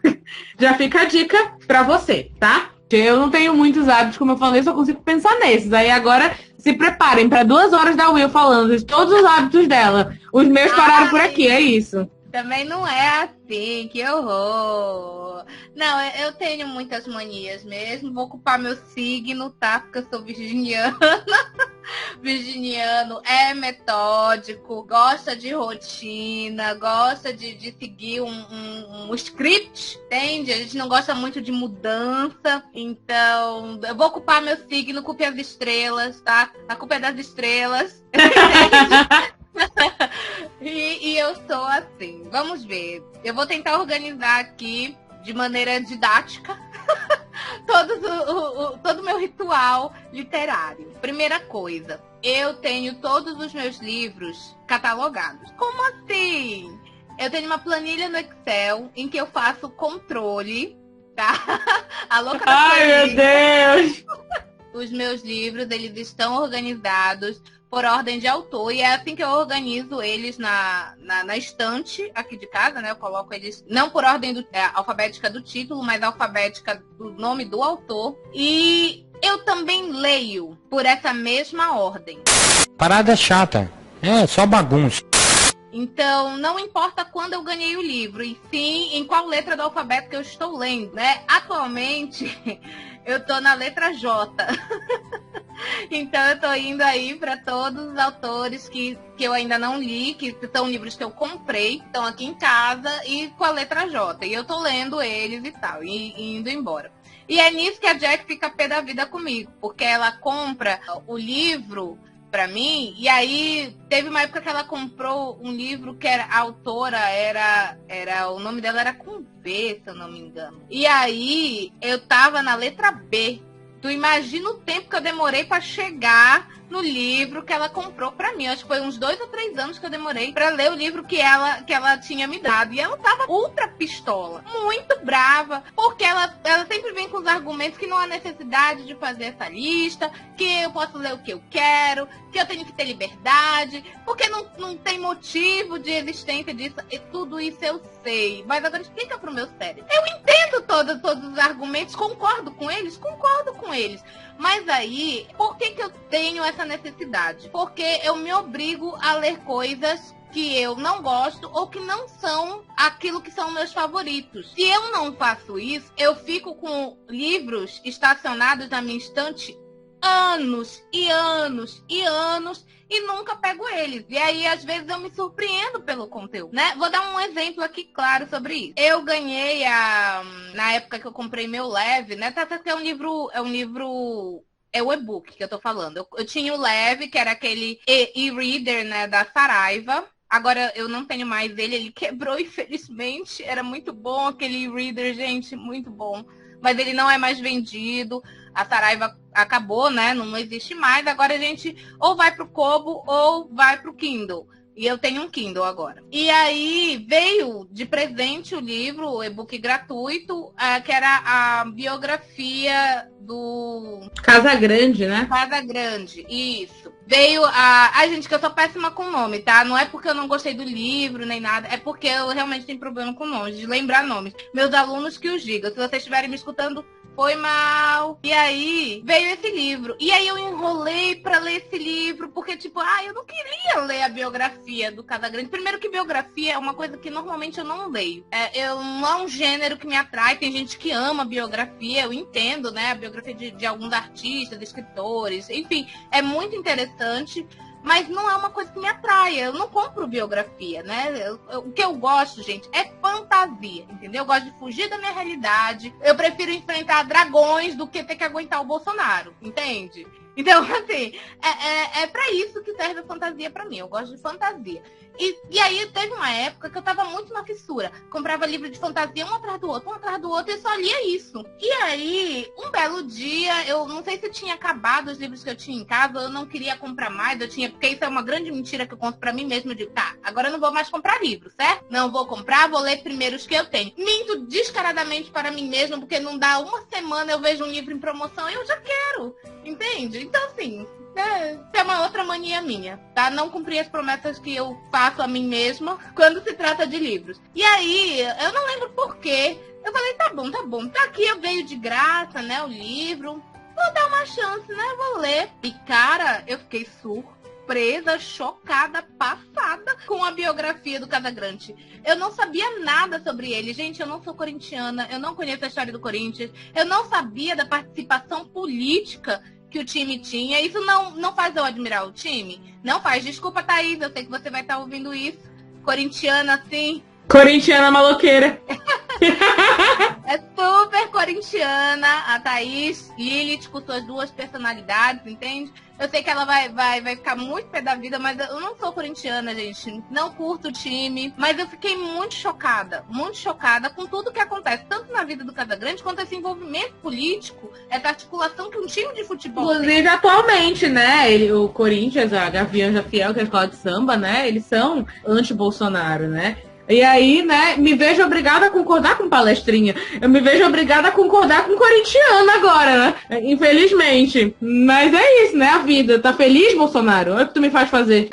já fica a dica pra você, tá? Eu não tenho muitos hábitos, como eu falei, só consigo pensar nesses. Aí agora, se preparem pra 2 horas da Will falando de todos os hábitos dela. Os meus pararam por aqui, é isso. Também não é assim, que horror. Não, eu tenho muitas manias mesmo. Vou ocupar meu signo, tá? Porque eu sou virginiana. Virginiano é metódico, gosta de rotina, gosta de seguir um script, entende? A gente não gosta muito de mudança. Então, eu vou ocupar meu signo, culpe as estrelas, tá? A culpa é das estrelas. E eu sou assim. Vamos ver. Eu vou tentar organizar aqui de maneira didática todo o meu ritual literário. Primeira coisa, eu tenho todos os meus livros catalogados. Como assim? Eu tenho uma planilha no Excel em que eu faço controle, tá? A louca da planilha. Ai, meu Deus! Os meus livros, eles estão organizados por ordem de autor, e é assim que eu organizo eles na estante aqui de casa, né? Eu coloco eles não por ordem alfabética do título, mas alfabética do nome do autor. E eu também leio por essa mesma ordem. Parada chata. É, só bagunça. Então, não importa quando eu ganhei o livro, e sim em qual letra do alfabeto que eu estou lendo, né? Atualmente, eu tô na letra J. Então eu tô indo aí para todos os autores que eu ainda não li, que são livros que eu comprei, estão aqui em casa e com a letra J. E eu tô lendo eles e tal, e indo embora. E é nisso que a Jack fica pé da vida comigo, porque ela compra o livro pra mim, e aí teve uma época que ela comprou um livro que a autora o nome dela era com B, se eu não me engano. E aí eu tava na letra B. Tu imagina o tempo que eu demorei pra chegar no livro que ela comprou pra mim. Acho que foi uns 2 ou 3 anos que eu demorei pra ler o livro que ela tinha me dado. E ela tava ultra pistola, muito brava, porque ela sempre vem com os argumentos que não há necessidade de fazer essa lista, que eu posso ler o que eu quero, que eu tenho que ter liberdade, porque não tem motivo de existência disso. E tudo isso eu sei. Mas agora explica pro meu cérebro. Eu entendo todos os argumentos, concordo com eles. Mas aí, por que eu tenho essa essa necessidade, porque eu me obrigo a ler coisas que eu não gosto ou que não são aquilo que são meus favoritos. Se eu não faço isso, eu fico com livros estacionados na minha estante anos e anos e anos e nunca pego eles. E aí, às vezes, eu me surpreendo pelo conteúdo, né? Vou dar um exemplo aqui claro sobre isso. Eu ganhei, na época que eu comprei meu Leve, né? É o e-book que eu tô falando. Eu tinha o Leve, que era aquele e-reader, né, da Saraiva. Agora eu não tenho mais ele quebrou, infelizmente. Era muito bom aquele e-reader, gente, muito bom. Mas ele não é mais vendido. A Saraiva acabou, né? Não existe mais. Agora a gente ou vai pro Kobo ou vai pro Kindle. E eu tenho um Kindle agora. E aí veio de presente o livro, o e-book gratuito, que era a biografia do... Casagrande, né? Casagrande, isso. Veio gente, que eu sou péssima com nome, tá? Não é porque eu não gostei do livro, nem nada. É porque eu realmente tenho problema com nomes, de lembrar nomes. Meus alunos que os digam. Se vocês estiverem me escutando, foi mal. E aí, veio esse livro. E aí eu enrolei pra ler esse livro, porque, tipo, eu não queria ler a biografia do Casagrande. Primeiro que biografia é uma coisa que normalmente eu não leio. Não é um gênero que me atrai. Tem gente que ama biografia, eu entendo, né? A biografia de alguns artistas, escritores, enfim, é muito interessante. Mas não é uma coisa que me atrai. Eu não compro biografia, né? O que eu gosto, gente, é fantasia, entendeu? Eu gosto de fugir da minha realidade. Eu prefiro enfrentar dragões do que ter que aguentar o Bolsonaro, entende? Então, assim, é pra isso que serve a fantasia pra mim. Eu gosto de fantasia. E aí teve uma época que eu tava muito na fissura. Comprava livro de fantasia um atrás do outro, e só lia isso. E aí, um belo dia, eu não sei se tinha acabado os livros que eu tinha em casa, eu não queria comprar mais, porque isso é uma grande mentira que eu conto pra mim mesma. Eu digo, tá, agora eu não vou mais comprar livro, certo? Não vou comprar, vou ler primeiro os que eu tenho. Minto descaradamente para mim mesma, porque não dá uma semana eu vejo um livro em promoção e eu já quero, entende? Então, assim... é uma outra mania minha, tá? Não cumprir as promessas que eu faço a mim mesma quando se trata de livros. E aí, eu não lembro por quê. Eu falei, tá bom. Tá aqui, eu veio de graça, né, o livro. Vou dar uma chance, né? Vou ler. E, cara, eu fiquei surpresa, chocada, passada com a biografia do Casagrande. Eu não sabia nada sobre ele. Gente, eu não sou corintiana, eu não conheço a história do Corinthians, eu não sabia da participação política que o time tinha. Isso não faz eu admirar o time? Não faz. Desculpa, Thaís, eu sei que você vai estar ouvindo isso. Corintiana, assim. Corintiana maloqueira. É super corintiana, a Thaís Lilith, com suas duas personalidades, entende? Eu sei que ela vai ficar muito pé da vida, mas eu não sou corintiana, gente. Não curto o time. Mas eu fiquei muito chocada com tudo que acontece, tanto na vida do Casagrande, quanto esse envolvimento político, essa articulação que um time de futebol inclusive, tem. atualmente, né, o Corinthians, a Gavião Fiel, que é a escola de samba, né, eles são anti-Bolsonaro, né? E aí, né, me vejo obrigada a concordar com palestrinha. Eu me vejo obrigada a concordar com corintiano agora, né? Infelizmente. Mas é isso, né, a vida. Tá feliz, Bolsonaro? É o que tu me faz fazer.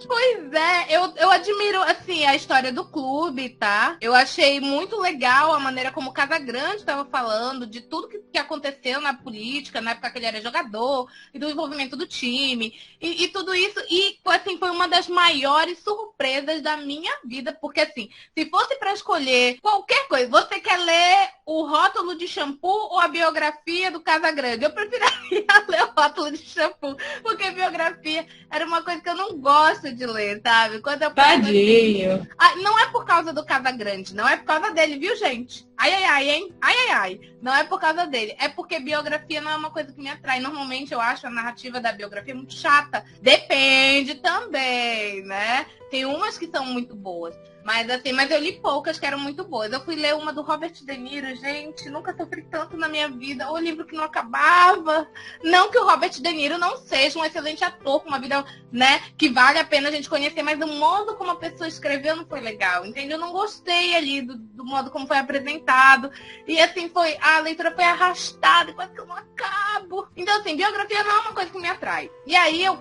Pois é, eu admiro, assim, a história do clube, tá? Eu achei muito legal a maneira como o Casagrande estava falando de tudo que aconteceu na política, na época que ele era jogador, e do envolvimento do time, e tudo isso. E, assim, foi uma das maiores surpresas da minha vida, porque, assim, se fosse para escolher qualquer coisa, você quer ler o rótulo de shampoo ou a biografia do Casagrande? Eu preferiria ler o rótulo de shampoo, porque biografia era uma coisa que eu não gosto de ler, sabe? Quando eu Tadinho. não é por causa do Casagrande, não é por causa dele, viu, gente? Ai, hein? Ai. Não é por causa dele. É porque biografia não é uma coisa que me atrai. Normalmente eu acho a narrativa da biografia muito chata. Depende também, né? Tem umas que são muito boas. Mas assim, eu li poucas que eram muito boas. Eu fui ler uma do Robert De Niro, gente, nunca sofri tanto na minha vida. O livro que não acabava. Não que o Robert De Niro não seja um excelente ator, com uma vida, né, que vale a pena a gente conhecer, mas o modo como a pessoa escreveu não foi legal, entendeu? Eu não gostei ali do modo como foi apresentado. E assim, a leitura foi arrastada, quase que eu não acabo. Então assim, biografia não é uma coisa que me atrai. E aí eu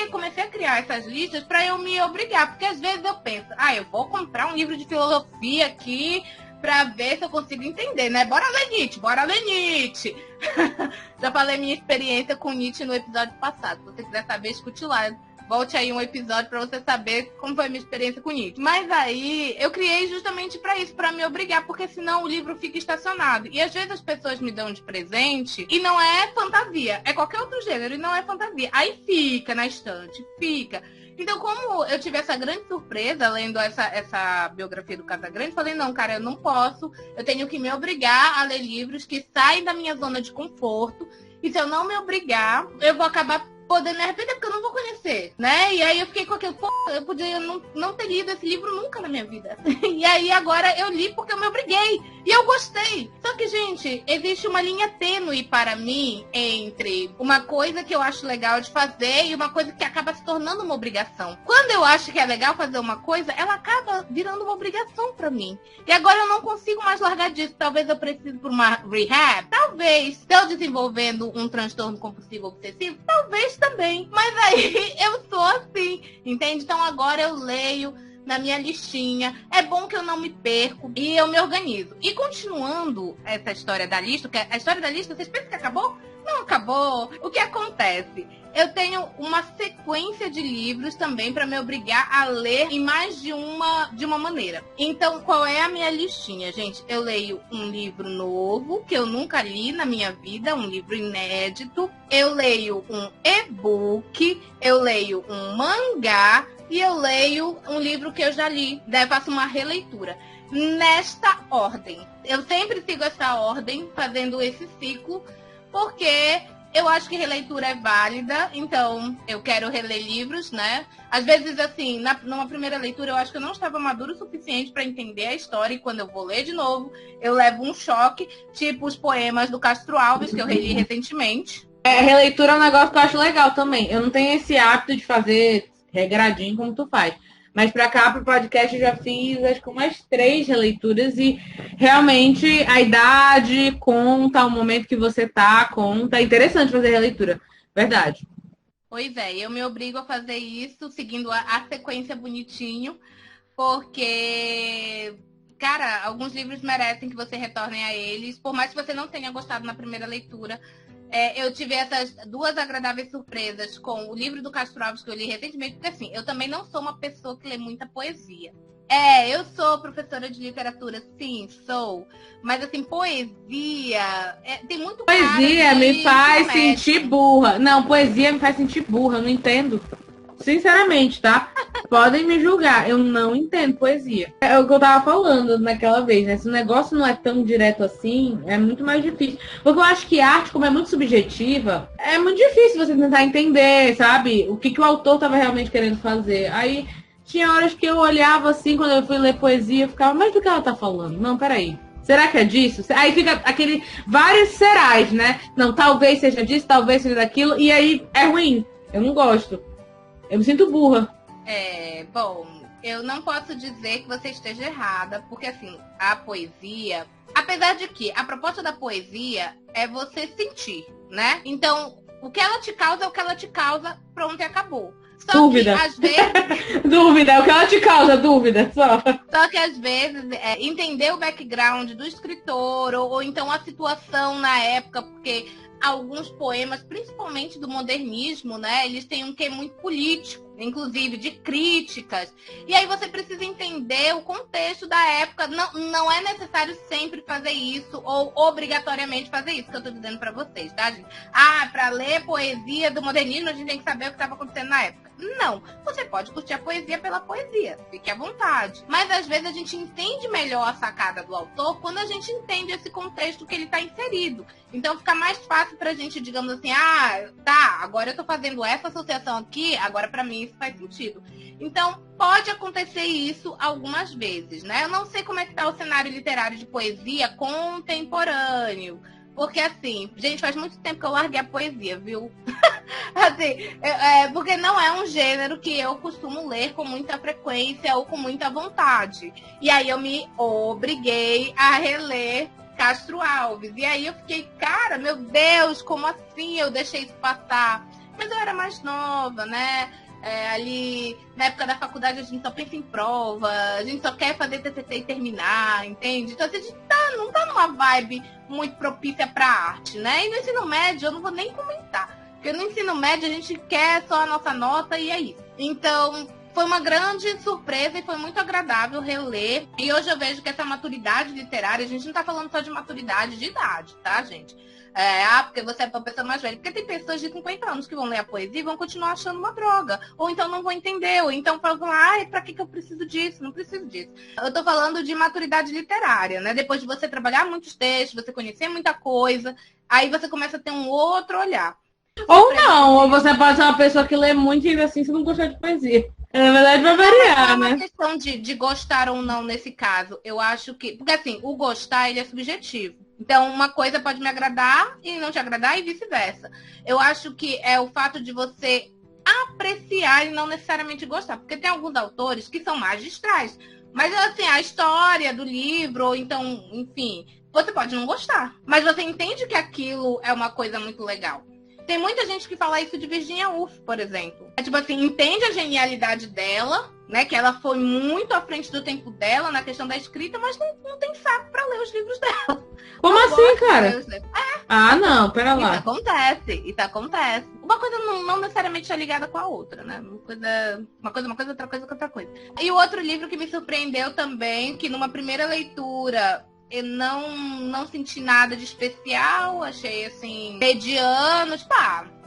comecei a criar essas listas pra eu me obrigar, porque às vezes eu penso, eu vou comprar um livro de filosofia aqui pra ver se eu consigo entender, né? Bora ler Nietzsche. Já falei minha experiência com Nietzsche no episódio passado. Se você quiser saber, escute lá. Volte aí um episódio pra você saber como foi a minha experiência com Nietzsche. Mas aí, eu criei justamente pra isso, pra me obrigar, porque senão o livro fica estacionado. E às vezes as pessoas me dão de presente e não é fantasia, é qualquer outro gênero e não é fantasia. Aí fica na estante, fica. Então, como eu tive essa grande surpresa lendo essa biografia do Casagrande, falei, não, cara, eu não posso, eu tenho que me obrigar a ler livros que saem da minha zona de conforto. E se eu não me obrigar, eu vou acabar podendo me arrepender, porque eu não vou conhecer, né? E aí eu fiquei com aquilo, pô, eu podia não ter lido esse livro nunca na minha vida. E aí agora eu li porque eu me obriguei. E eu gostei. Só que, gente, existe uma linha tênue para mim entre uma coisa que eu acho legal de fazer e uma coisa que acaba se tornando uma obrigação. Quando eu acho que é legal fazer uma coisa, ela acaba virando uma obrigação para mim. E agora eu não consigo mais largar disso. Talvez eu precise por uma rehab. Talvez. Se eu desenvolvendo um transtorno compulsivo obsessivo, talvez também. Mas aí eu sou assim, entende? Então agora eu leio na minha listinha. É bom que eu não me perco e eu me organizo. E continuando essa história da lista, que a história da lista, vocês pensam que acabou? Não acabou. O que acontece? Eu tenho uma sequência de livros também para me obrigar a ler em mais de uma maneira. Então, qual é a minha listinha, gente? Eu leio um livro novo, que eu nunca li na minha vida, um livro inédito. Eu leio um e-book, eu leio um mangá e eu leio um livro que eu já li. Daí eu faço uma releitura. Nesta ordem. Eu sempre sigo essa ordem, fazendo esse ciclo, porque eu acho que releitura é válida, então eu quero reler livros, né? Às vezes, assim, numa primeira leitura eu acho que eu não estava maduro o suficiente para entender a história, e quando eu vou ler de novo, eu levo um choque, tipo os poemas do Castro Alves, que eu reli recentemente. Releitura é um negócio que eu acho legal também. Eu não tenho esse hábito de fazer regradinho como tu faz. Mas pra cá, pro podcast, eu já fiz, acho que umas 3 releituras e realmente a idade conta, o momento que você tá, conta. É interessante fazer releitura, verdade. Pois é, eu me obrigo a fazer isso, seguindo a sequência bonitinho, porque, cara, alguns livros merecem que você retorne a eles, por mais que você não tenha gostado na primeira leitura. Eu tive essas 2 agradáveis surpresas com o livro do Castro Alves que eu li recentemente, porque assim, eu também não sou uma pessoa que lê muita poesia. Eu sou professora de literatura, sim, sou. Mas assim, poesia, tem muito Poesia me faz sentir burra. Não, poesia me faz sentir burra, eu não entendo. Sinceramente, tá? Podem me julgar, eu não entendo poesia. É o que eu tava falando naquela vez, né? Se o negócio não é tão direto assim, é muito mais difícil. Porque eu acho que arte, como é muito subjetiva, é muito difícil você tentar entender, sabe? O que o autor tava realmente querendo fazer. Aí, tinha horas que eu olhava assim, quando eu fui ler poesia, eu ficava, mas do que ela tá falando? Não, peraí. Será que é disso? Aí fica aquele vários serais, né? Não, talvez seja disso, talvez seja daquilo, e aí é ruim. Eu não gosto. Eu me sinto burra. Bom, eu não posso dizer que você esteja errada, porque assim, a poesia, apesar de que a proposta da poesia é você sentir, né? Então, o que ela te causa é o que ela te causa, pronto e acabou. Só dúvida. Que às vezes... Dúvida, é o que ela te causa, dúvida, só. Só que às vezes, entender o background do escritor, ou então a situação na época, porque alguns poemas, principalmente do modernismo, né, eles têm um quê muito político, inclusive de críticas. E aí você precisa entender o contexto da época. Não é necessário sempre fazer isso, ou obrigatoriamente fazer isso, que eu tô dizendo pra vocês, tá, gente? Pra ler poesia do modernismo, a gente tem que saber o que estava acontecendo na época. Não, você pode curtir a poesia pela poesia, fique à vontade. Mas às vezes a gente entende melhor a sacada do autor quando a gente entende esse contexto que ele está inserido. Então fica mais fácil pra gente, digamos assim, tá, agora eu tô fazendo essa associação aqui, agora pra mim isso faz sentido. Então pode acontecer isso algumas vezes, né? Eu não sei como é que tá o cenário literário de poesia contemporâneo. Porque assim, gente, faz muito tempo que eu larguei a poesia, viu? Assim, porque não é um gênero que eu costumo ler com muita frequência ou com muita vontade. E aí eu me obriguei a reler Castro Alves. E aí eu fiquei, cara, meu Deus, como assim eu deixei isso passar? Mas eu era mais nova, né? ali na época da faculdade a gente só pensa em prova, a gente só quer fazer TCC e terminar, entende? Então a gente não tá numa vibe muito propícia pra arte, né? E no ensino médio eu não vou nem comentar, porque no ensino médio a gente quer só a nossa nota e é isso. Então foi uma grande surpresa e foi muito agradável reler. E hoje eu vejo que essa maturidade literária, a gente não tá falando só de maturidade de idade, tá, gente? Porque você é uma pessoa mais velha. Porque tem pessoas de 50 anos que vão ler a poesia e vão continuar achando uma droga. Ou então não vão entender. Ou então falam, pra que eu preciso disso? Não preciso disso. Eu tô falando de maturidade literária, né? Depois de você trabalhar muitos textos, você conhecer muita coisa, aí você começa a ter um outro olhar. Ou não, ou você pode ser uma pessoa que lê muito e ainda assim você não gostar de poesia. Na verdade vai variar, né? É uma questão de gostar ou não nesse caso. Eu acho que... Porque assim, o gostar, ele é subjetivo. Então, uma coisa pode me agradar e não te agradar e vice-versa. Eu acho que é o fato de você apreciar e não necessariamente gostar. Porque tem alguns autores que são magistrais. Mas, assim, a história do livro, ou então, enfim, você pode não gostar. Mas você entende que aquilo é uma coisa muito legal. Tem muita gente que fala isso de Virginia Woolf, por exemplo. Tipo assim, entende a genialidade dela, né? Que ela foi muito à frente do tempo dela na questão da escrita, mas não tem saco pra ler os livros dela. Como assim, cara? Não, pera lá. Isso acontece. Uma coisa não necessariamente é ligada com a outra, né? Uma coisa, outra coisa com outra coisa. E o outro livro que me surpreendeu também, que numa primeira leitura eu não senti nada de especial, achei assim, mediano, tipo,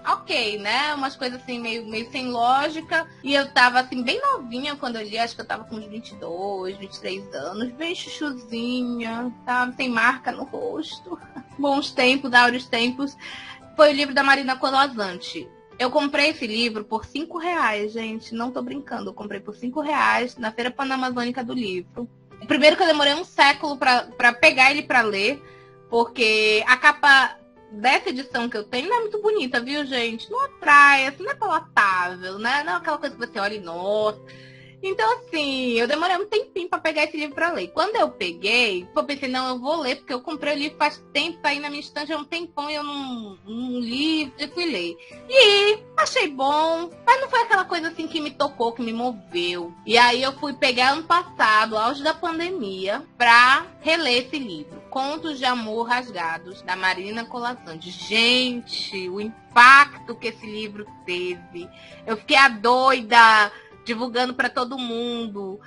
ok, né? Umas coisas assim, meio sem lógica. E eu tava assim, bem novinha quando eu li, acho que eu tava com uns 22, 23 anos, bem chuchuzinha, tava sem marca no rosto. Bons tempos, áureos tempos. Foi o livro da Marina Colasanti. Eu comprei esse livro por R$5, gente, não tô brincando. Eu comprei por R$5 na Feira Panamazônica do Livro. Primeiro que eu demorei um século pra pegar ele pra ler, porque a capa dessa edição que eu tenho não é muito bonita, viu, gente? Não atrai, assim, não é palatável, né? Não é aquela coisa que você olha e nossa. Então, assim, eu demorei um tempinho pra pegar esse livro pra ler. Quando eu peguei, eu pensei, não, eu vou ler, porque eu comprei o livro faz tempo, tá aí na minha estante há um tempão e eu não li, eu fui ler. E achei bom, mas não foi aquela coisa assim que me tocou, que me moveu. E aí eu fui pegar ano passado, auge da pandemia, pra reler esse livro. Contos de Amor Rasgados, da Marina Colasanti. Gente, o impacto que esse livro teve. Eu fiquei a doida, divulgando para todo mundo.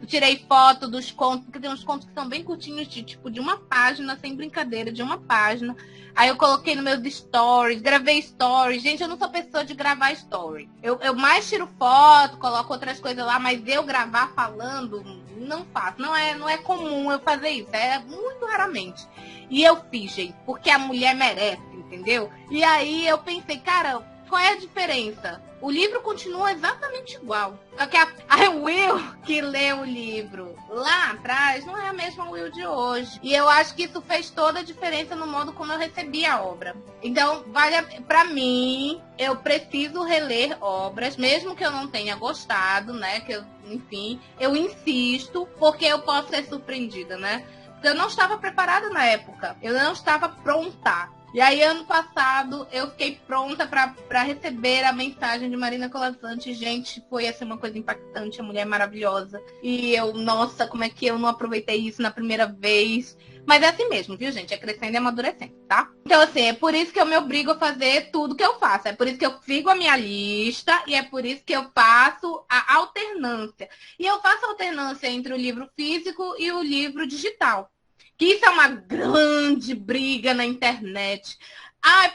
Tirei foto dos contos, porque tem uns contos que são bem curtinhos, de uma página, sem brincadeira, de uma página. Aí eu coloquei nos meus stories, gravei stories. Gente, eu não sou pessoa de gravar story. Eu mais tiro foto, coloco outras coisas lá, mas eu gravar falando, não faço. Não é comum eu fazer isso, é muito raramente. E eu fiz, gente, porque a mulher merece, entendeu? E aí eu pensei, cara, qual é a diferença? O livro continua exatamente igual. Só que a Will que lê o livro lá atrás não é a mesma Will de hoje. E eu acho que isso fez toda a diferença no modo como eu recebi a obra. Então, pra mim, eu preciso reler obras, mesmo que eu não tenha gostado, né? Enfim, eu insisto, porque eu posso ser surpreendida, né? Porque eu não estava preparada na época. Eu não estava pronta. E aí, ano passado, eu fiquei pronta pra receber a mensagem de Marina Colasanti. Gente, foi assim uma coisa impactante, a mulher é maravilhosa. E eu, nossa, como é que eu não aproveitei isso na primeira vez? Mas é assim mesmo, viu, gente? É crescendo e amadurecendo, tá? Então, assim, é por isso que eu me obrigo a fazer tudo que eu faço. É por isso que eu sigo a minha lista e é por isso que eu faço a alternância. E eu faço a alternância entre o livro físico e o livro digital. Que isso é uma grande briga na internet.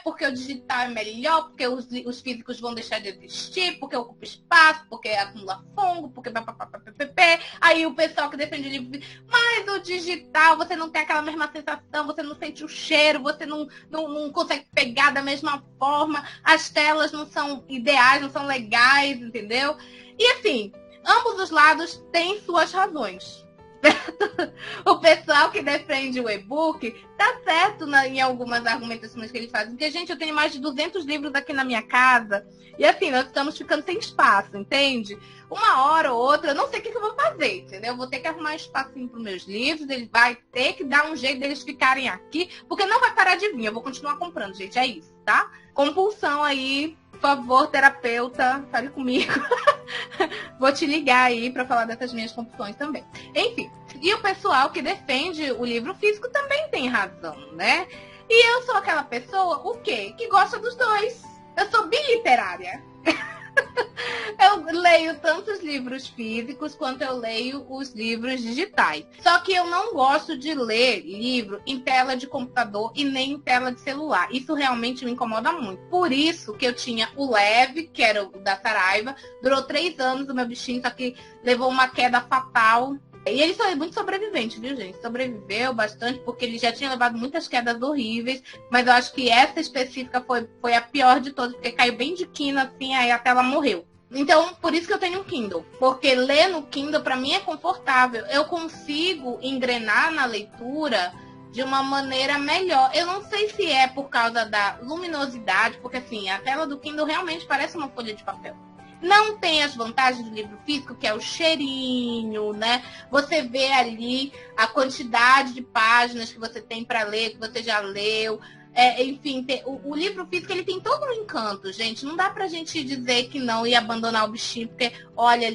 Porque o digital é melhor, porque os físicos vão deixar de existir, porque ocupa espaço, porque acumula fungo, porque... Aí o pessoal que defende o livro... Mas o digital, você não tem aquela mesma sensação, você não sente o cheiro, você não consegue pegar da mesma forma, as telas não são ideais, não são legais, entendeu? E assim, ambos os lados têm suas razões. O pessoal que defende o e-book tá certo em algumas argumentações que eles fazem. Porque, gente, eu tenho mais de 200 livros aqui na minha casa. E assim, nós estamos ficando sem espaço, entende? Uma hora ou outra, eu não sei o que eu vou fazer, entendeu? Eu vou ter que arrumar um espacinho para os meus livros. Ele vai ter que dar um jeito deles ficarem aqui. Porque não vai parar de vir. Eu vou continuar comprando, gente. É isso, tá? Compulsão aí Por favor, terapeuta, fale comigo. Vou te ligar aí pra falar dessas minhas compulsões também. Enfim, e o pessoal que defende o livro físico também tem razão, né? E eu sou aquela pessoa, o quê? Que gosta dos dois. Eu sou biliterária. Eu leio tanto os livros físicos quanto eu leio os livros digitais. Só que eu não gosto de ler livro em tela de computador e nem em tela de celular. Isso realmente me incomoda muito. Por isso que eu tinha o Leve, que era o da Saraiva. Durou 3 anos o meu bichinho, só que levou uma queda fatal. E ele é muito sobrevivente, viu, gente? Sobreviveu bastante, porque ele já tinha levado muitas quedas horríveis. Mas eu acho que essa específica foi a pior de todas, porque caiu bem de quina, assim, aí até ela morreu. Então, por isso que eu tenho um Kindle. Porque ler no Kindle, pra mim, é confortável. Eu consigo engrenar na leitura de uma maneira melhor. Eu não sei se é por causa da luminosidade, porque, assim, a tela do Kindle realmente parece uma folha de papel. Não tem as vantagens do livro físico, que é o cheirinho, né? Você vê ali a quantidade de páginas que você tem para ler, que você já leu. Enfim, o livro físico, ele tem todo um encanto, gente. Não dá pra gente dizer que não e abandonar o bichinho, porque, olha,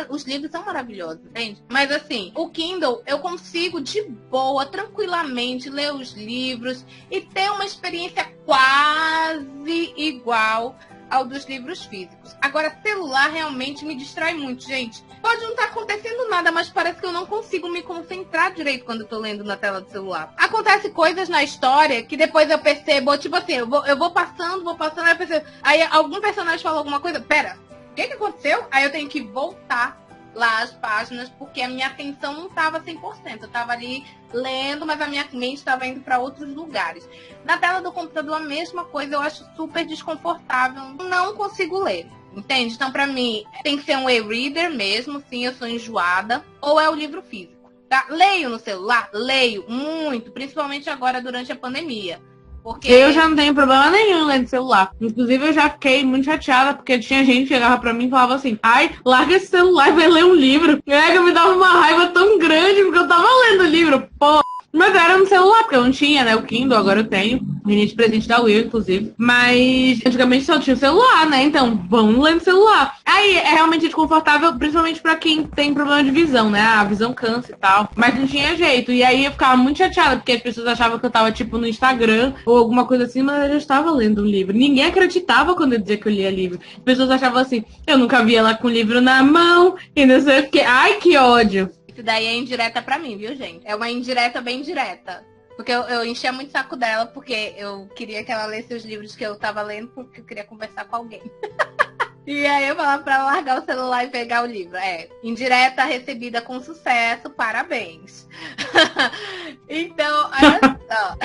os livros são maravilhosos, entende? Mas, assim, o Kindle, eu consigo, de boa, tranquilamente, ler os livros e ter uma experiência quase igual ao dos livros físicos. Agora, celular realmente me distrai muito, gente. Pode não estar acontecendo nada, mas parece que eu não consigo me concentrar direito quando eu tô lendo na tela do celular. Acontece coisas na história que depois eu percebo, tipo assim, eu vou passando, aí eu percebo. Aí algum personagem fala alguma coisa, pera, o que aconteceu? Aí eu tenho que voltar lá as páginas, porque a minha atenção não estava 100%. Eu estava ali lendo, mas a minha mente estava indo para outros lugares. Na tela do computador, a mesma coisa, eu acho super desconfortável. Não consigo ler, entende? Então, para mim, tem que ser um e-reader mesmo, sim, eu sou enjoada, ou é o livro físico, tá? Leio no celular? Leio muito, principalmente agora durante a pandemia. Porque eu já não tenho problema nenhum lendo celular. Inclusive, eu já fiquei muito chateada, porque tinha gente que chegava pra mim e falava assim, ai, larga esse celular e vai ler um livro. E aí eu me dava uma raiva tão grande, porque eu tava lendo o livro, pô. Mas era no celular, porque eu não tinha, né, o Kindle, agora eu tenho. Ganhei de presente da Will, inclusive. Mas antigamente só tinha o celular, né? Então, vamos ler no celular. Aí é realmente desconfortável, principalmente pra quem tem problema de visão, né? A visão cansa e tal. Mas não tinha jeito. E aí eu ficava muito chateada, porque as pessoas achavam que eu tava, tipo, no Instagram ou alguma coisa assim, mas eu já estava lendo um livro. Ninguém acreditava quando eu dizia que eu lia livro. As pessoas achavam assim, eu nunca via ela com o livro na mão e não sei o quê. Ai, que ódio. Isso daí é indireta pra mim, viu, gente? É uma indireta bem direta. Porque eu enchia muito o saco dela, porque eu queria que ela lesse os livros que eu tava lendo, porque eu queria conversar com alguém. E aí eu falava pra ela largar o celular e pegar o livro. Indireta recebida com sucesso, parabéns. Então, olha só.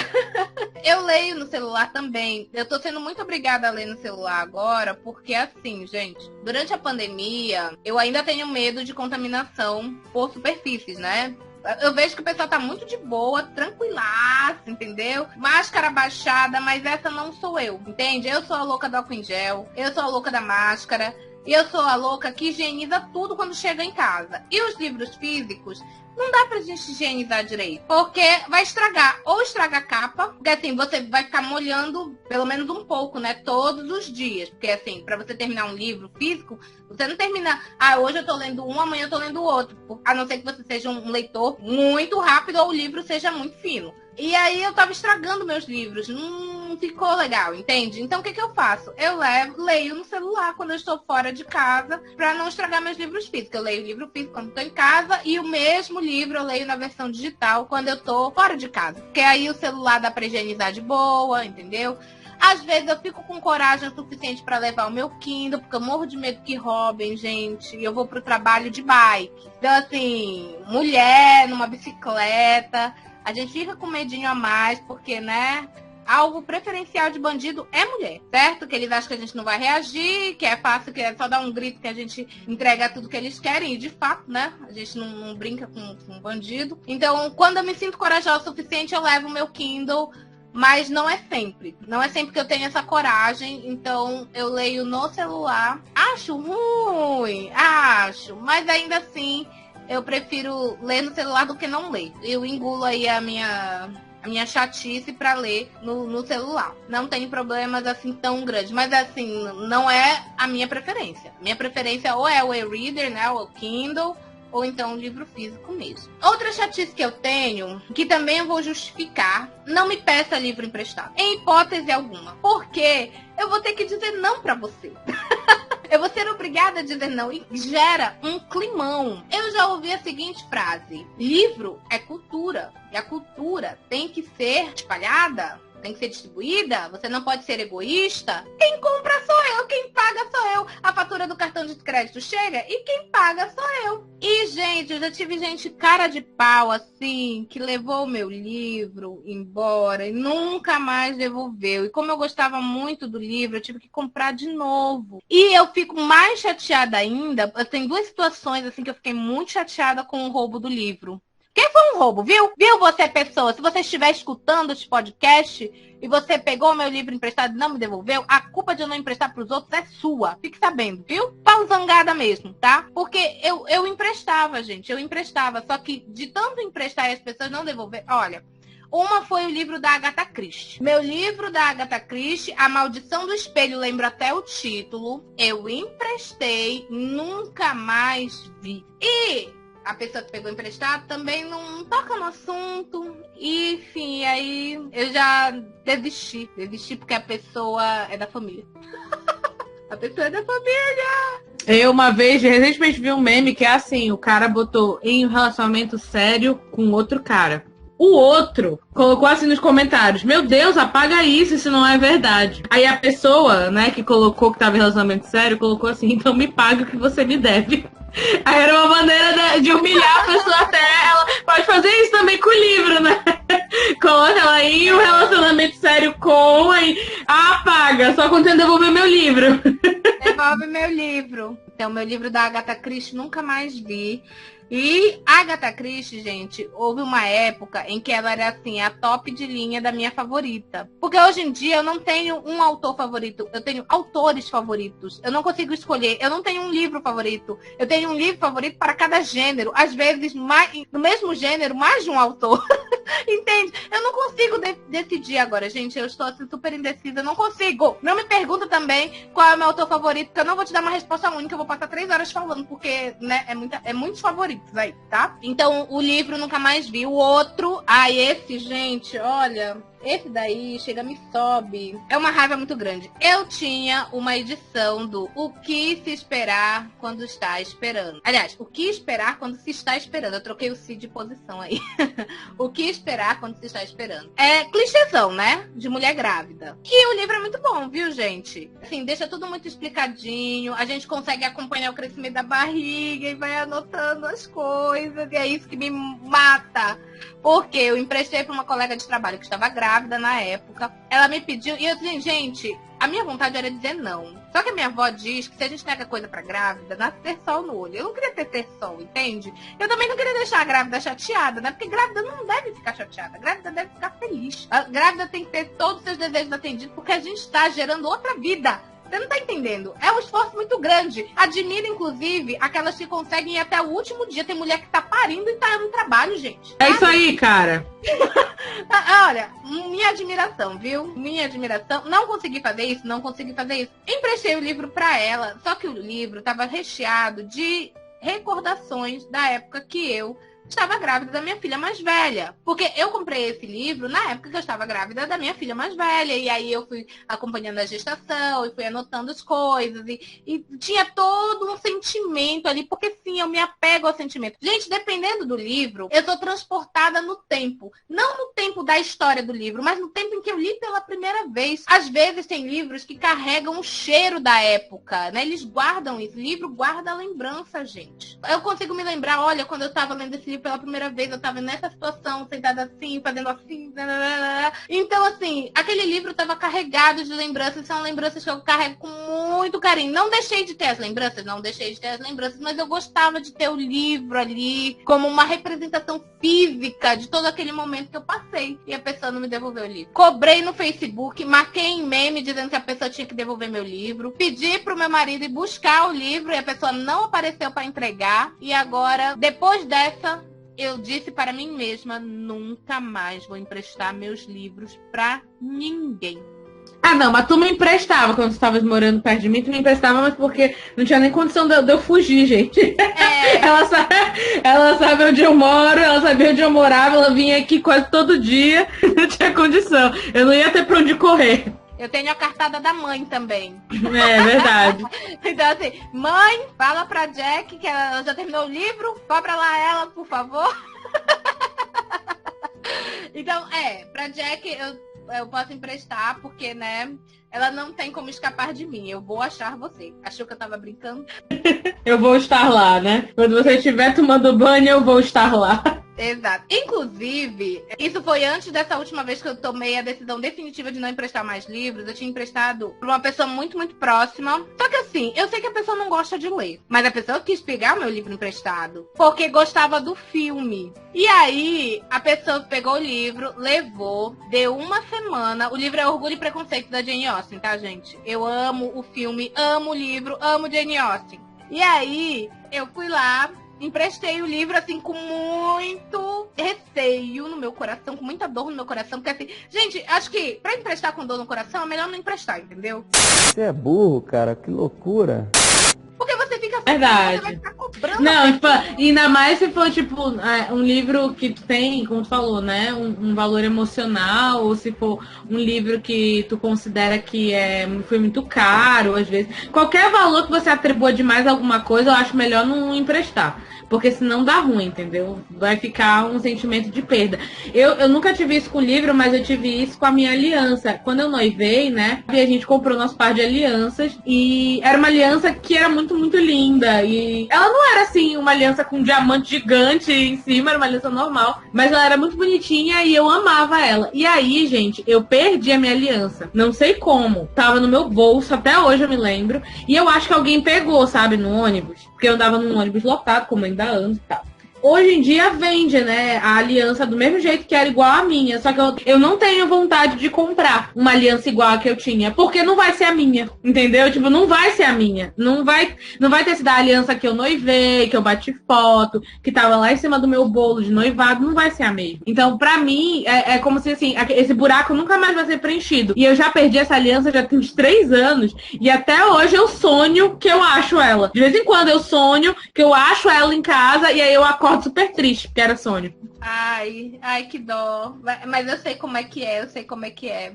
Eu leio no celular também. Eu tô sendo muito obrigada a ler no celular agora, porque assim, gente, durante a pandemia, eu ainda tenho medo de contaminação por superfícies, né? Eu vejo que o pessoal tá muito de boa, tranquilaço, entendeu? Máscara baixada, mas essa não sou eu, entende? Eu sou a louca do álcool em gel, eu sou a louca da máscara, eu sou a louca que higieniza tudo quando chega em casa. E os livros físicos, não dá pra gente higienizar direito, porque vai estragar, ou estraga a capa, porque assim, você vai ficar molhando pelo menos um pouco, né, todos os dias, porque assim, pra você terminar um livro físico, você não termina, hoje eu tô lendo um, amanhã eu tô lendo o outro, a não ser que você seja um leitor muito rápido ou o livro seja muito fino. E aí eu tava estragando meus livros, não ficou legal, entende? Então o que eu faço? Eu leio no celular quando eu estou fora de casa, pra não estragar meus livros físicos. Eu leio o livro físico quando estou em casa e o mesmo livro eu leio na versão digital quando eu tô fora de casa. Porque aí o celular dá pra higienizar de boa, entendeu? Às vezes eu fico com coragem o suficiente para levar o meu Kindle, porque eu morro de medo que roubem, gente. E eu vou pro trabalho de bike. Então, assim, mulher numa bicicleta, a gente fica com medinho a mais, porque, né, alvo preferencial de bandido é mulher, certo? Que eles acham que a gente não vai reagir, que é fácil, que é só dar um grito que a gente entrega tudo que eles querem. E, de fato, né, a gente não brinca com bandido. Então, quando eu me sinto corajosa o suficiente, eu levo o meu Kindle. Mas não é sempre. Não é sempre que eu tenho essa coragem. Então, eu leio no celular. Acho ruim. Acho. Mas ainda assim, eu prefiro ler no celular do que não ler. Eu engulo aí a minha a minha chatice pra ler no celular. Não tem problemas assim tão grandes, mas assim, não é a minha preferência. Minha preferência ou é o e-reader, né, ou o Kindle, ou então o livro físico mesmo. Outra chatice que eu tenho, que também eu vou justificar, não me peça livro emprestado. Em hipótese alguma. Porque eu vou ter que dizer não pra você. Eu vou ser obrigada a dizer não e gera um climão. Eu já ouvi a seguinte frase: livro é cultura. E a cultura tem que ser espalhada, tem que ser distribuída. Você não pode ser egoísta. Quem compra sou eu, quem paga sou eu. A fatura do cartão de crédito chega e quem paga sou eu. E, gente, eu já tive gente cara de pau, assim, que levou o meu livro embora e nunca mais devolveu. E como eu gostava muito do livro, eu tive que comprar de novo. E eu fico mais chateada ainda. Tem duas situações, assim, que eu fiquei muito chateada com o roubo do livro. Quem foi um roubo, viu? Viu você, pessoa? Se você estiver escutando este podcast e você pegou o meu livro emprestado e não me devolveu, a culpa de eu não emprestar para os outros é sua. Fique sabendo, viu? Pau zangada mesmo, tá? Porque eu emprestava, gente. Eu emprestava. Só que de tanto emprestar e as pessoas não devolver... Olha, uma foi o livro da Agatha Christie. Meu livro da Agatha Christie, A Maldição do Espelho, lembro até o título. Eu emprestei, nunca mais vi. E... a pessoa que pegou emprestado também não toca no assunto. E, enfim, aí eu já desisti porque a pessoa é da família. A pessoa é da família. Eu uma vez, recentemente, vi um meme que é assim, o cara botou em um relacionamento sério com outro cara. O outro colocou assim nos comentários: meu Deus, apaga isso não é verdade. Aí a pessoa, né, que colocou que tava em relacionamento sério, colocou assim: então me paga o que você me deve. Aí era uma maneira de humilhar a pessoa até. Ela pode fazer isso também com o livro, né? Coloca ela em um relacionamento sério com e apaga, só quando você devolver meu livro. Devolve meu livro. Então, meu livro da Agatha Christie nunca mais vi. E a Agatha Christie, gente, houve uma época em que ela era, assim, a top de linha da minha favorita. Porque hoje em dia eu não tenho um autor favorito, eu tenho autores favoritos. Eu não consigo escolher, eu não tenho um livro favorito. Eu tenho um livro favorito para cada gênero. Às vezes, no mesmo gênero, mais de um autor. Entende? Eu não consigo decidir agora, gente. Eu estou, assim, super indecisa, eu não consigo. Não me pergunta também qual é o meu autor favorito, porque eu não vou te dar uma resposta única, eu vou passar 3 horas falando, porque, né, é muitos favoritos aí, tá? Então, o livro nunca mais vi. O outro, esse, gente, olha, esse daí chega, me sobe. É uma raiva muito grande. Eu tinha uma edição do O que se esperar quando está esperando. Aliás, o que esperar quando se está esperando. Eu troquei o se de posição aí. O que esperar quando se está esperando. É clichêzão, né? De mulher grávida. Que o livro é muito bom, viu, gente? Assim, deixa tudo muito explicadinho. A gente consegue acompanhar o crescimento da barriga e vai anotando as coisas. E é isso que me mata. Porque eu emprestei para uma colega de trabalho que estava grávida na época. Ela me pediu, e eu disse, gente, a minha vontade era dizer não. Só que a minha avó diz que se a gente nega coisa pra grávida, nasce ter sol no olho. Eu não queria ter sol, entende? Eu também não queria deixar a grávida chateada, né? Porque grávida não deve ficar chateada. A grávida deve ficar feliz. A grávida tem que ter todos os seus desejos atendidos, porque a gente está gerando outra vida. Você não tá entendendo. É um esforço muito grande. Admiro, inclusive, aquelas que conseguem ir até o último dia. Tem mulher que tá parindo e tá no trabalho, gente. É isso aí, cara. Olha, minha admiração, viu? Minha admiração. Não consegui fazer isso, Emprestei o livro pra ela. Só que o livro tava recheado de recordações da época que eu estava grávida da minha filha mais velha. Porque eu comprei esse livro na época que eu estava grávida da minha filha mais velha. E aí eu fui acompanhando a gestação e fui anotando as coisas. E tinha todo um sentimento ali. Porque sim, eu me apego ao sentimento. Gente, dependendo do livro, eu sou transportada no tempo. Não no tempo da história do livro, mas no tempo em que eu li pela primeira vez. Às vezes tem livros que carregam o cheiro da época, né? Eles guardam isso. O livro guarda a lembrança, gente. Eu consigo me lembrar, olha, quando eu estava lendo esse livro pela primeira vez, eu tava nessa situação, sentada assim, fazendo assim. Então, assim, aquele livro tava carregado de lembranças, são lembranças que eu carrego com muito carinho. Não deixei de ter as lembranças, mas eu gostava de ter o livro ali como uma representação física de todo aquele momento que eu passei. E a pessoa não me devolveu o livro. Cobrei no Facebook, marquei em meme dizendo que a pessoa tinha que devolver meu livro. Pedi pro meu marido ir buscar o livro e a pessoa não apareceu pra entregar. E agora, depois dessa, eu disse para mim mesma, nunca mais vou emprestar meus livros pra ninguém. Ah, não, mas tu me emprestava quando tu estavas morando perto de mim, tu me emprestava, mas porque não tinha nem condição de eu fugir, gente. Ela sabe onde eu moro, ela sabia onde eu morava, ela vinha aqui quase todo dia, não tinha condição. Eu não ia ter pra onde correr. Eu tenho a cartada da mãe também. É verdade. Então assim, mãe, fala pra Jack que ela já terminou o livro, cobra lá ela, por favor. Então, pra Jack eu posso emprestar, porque, né, ela não tem como escapar de mim. Eu vou achar você. Achou que eu tava brincando? Eu vou estar lá, né? Quando você estiver tomando banho, eu vou estar lá. Exato. Inclusive, isso foi antes dessa última vez que eu tomei a decisão definitiva de não emprestar mais livros. Eu tinha emprestado pra uma pessoa muito, muito próxima. Só que assim, eu sei que a pessoa não gosta de ler. Mas a pessoa quis pegar o meu livro emprestado porque gostava do filme. E aí, a pessoa pegou o livro, levou, deu uma semana. O livro é Orgulho e Preconceito da Jane Austen, tá, gente? Eu amo o filme, amo o livro, amo Jane Austen. E aí, eu fui lá, emprestei o livro, assim, com muito receio no meu coração, com muita dor no meu coração, porque, assim, gente, acho que pra emprestar com dor no coração é melhor não emprestar, entendeu? Você é burro, cara, que loucura. Porque você fica assim, Verdade. você vai ficar cobrando. Não, tipo, ainda mais se for, tipo, um livro que tu tem, como tu falou, né, um valor emocional, ou se for um livro que tu considera que foi muito caro, às vezes. Qualquer valor que você atribua demais a alguma coisa, eu acho melhor não emprestar. Porque senão dá ruim, entendeu? Vai ficar um sentimento de perda. Eu nunca tive isso com o livro, mas eu tive isso com a minha aliança. Quando eu noivei, né? A gente comprou nosso par de alianças. E era uma aliança que era muito, muito linda. E ela não era, assim, uma aliança com um diamante gigante em cima. Era uma aliança normal. Mas ela era muito bonitinha e eu amava ela. E aí, gente, eu perdi a minha aliança. Não sei como. Tava no meu bolso, até hoje eu me lembro. E eu acho que alguém pegou, sabe, no ônibus. Porque eu andava num ônibus lotado, como ainda ando e tal. Hoje em dia vende, né, a aliança do mesmo jeito que era igual a minha. Só que eu não tenho vontade de comprar uma aliança igual a que eu tinha. Porque não vai ser a minha, entendeu? Tipo, não vai ser a minha. Não vai ter sido a aliança que eu noivei, que eu bati foto, que tava lá em cima do meu bolo de noivado. Não vai ser a mesma. Então, pra mim, é como se, assim, esse buraco nunca mais vai ser preenchido. E eu já perdi essa aliança já tem uns 3 anos. E até hoje eu sonho que eu acho ela. De vez em quando eu sonho que eu acho ela em casa e aí eu acordo super triste, porque era sonho. Ai, que dó. Mas eu sei como é que é,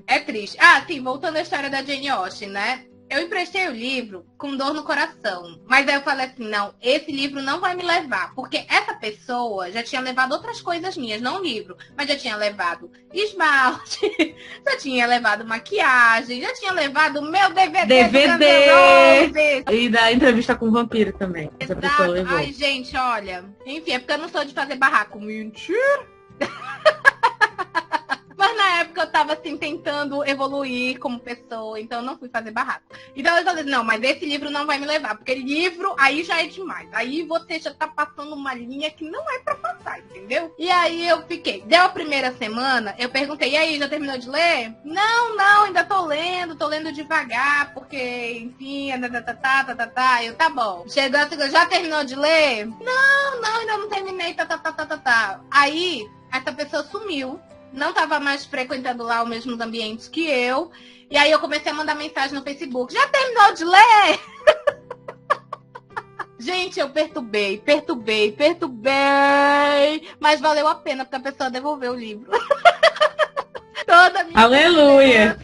É triste. Ah, sim, voltando à história da Jane Austen, né? Eu emprestei o livro com dor no coração. Mas aí eu falei assim, não, esse livro não vai me levar. Porque essa pessoa já tinha levado outras coisas minhas, não o livro. Mas já tinha levado esmalte, já tinha levado maquiagem, já tinha levado meu DVD. E da entrevista com o vampiro também. Essa pessoa levou. Ai, gente, olha. Enfim, é porque eu não sou de fazer barraco. Mentira! Mas na época eu tava assim, tentando evoluir como pessoa, então eu não fui fazer barraco. Então eu falei, não, mas esse livro não vai me levar, porque livro aí já é demais. Aí você já tá passando uma linha que não é pra passar, entendeu? E aí eu fiquei. Deu a primeira semana, eu perguntei, e aí, já terminou de ler? Não, ainda tô lendo devagar, porque, enfim, eu, tá bom. Chegou a segunda, já terminou de ler? Não, ainda não terminei, Aí, essa pessoa sumiu. Não tava mais frequentando lá os mesmos ambientes que eu. E aí eu comecei a mandar mensagem no Facebook. Já terminou de ler? Gente, eu perturbei. Mas valeu a pena, porque a pessoa devolveu o livro. Toda a minha Aleluia!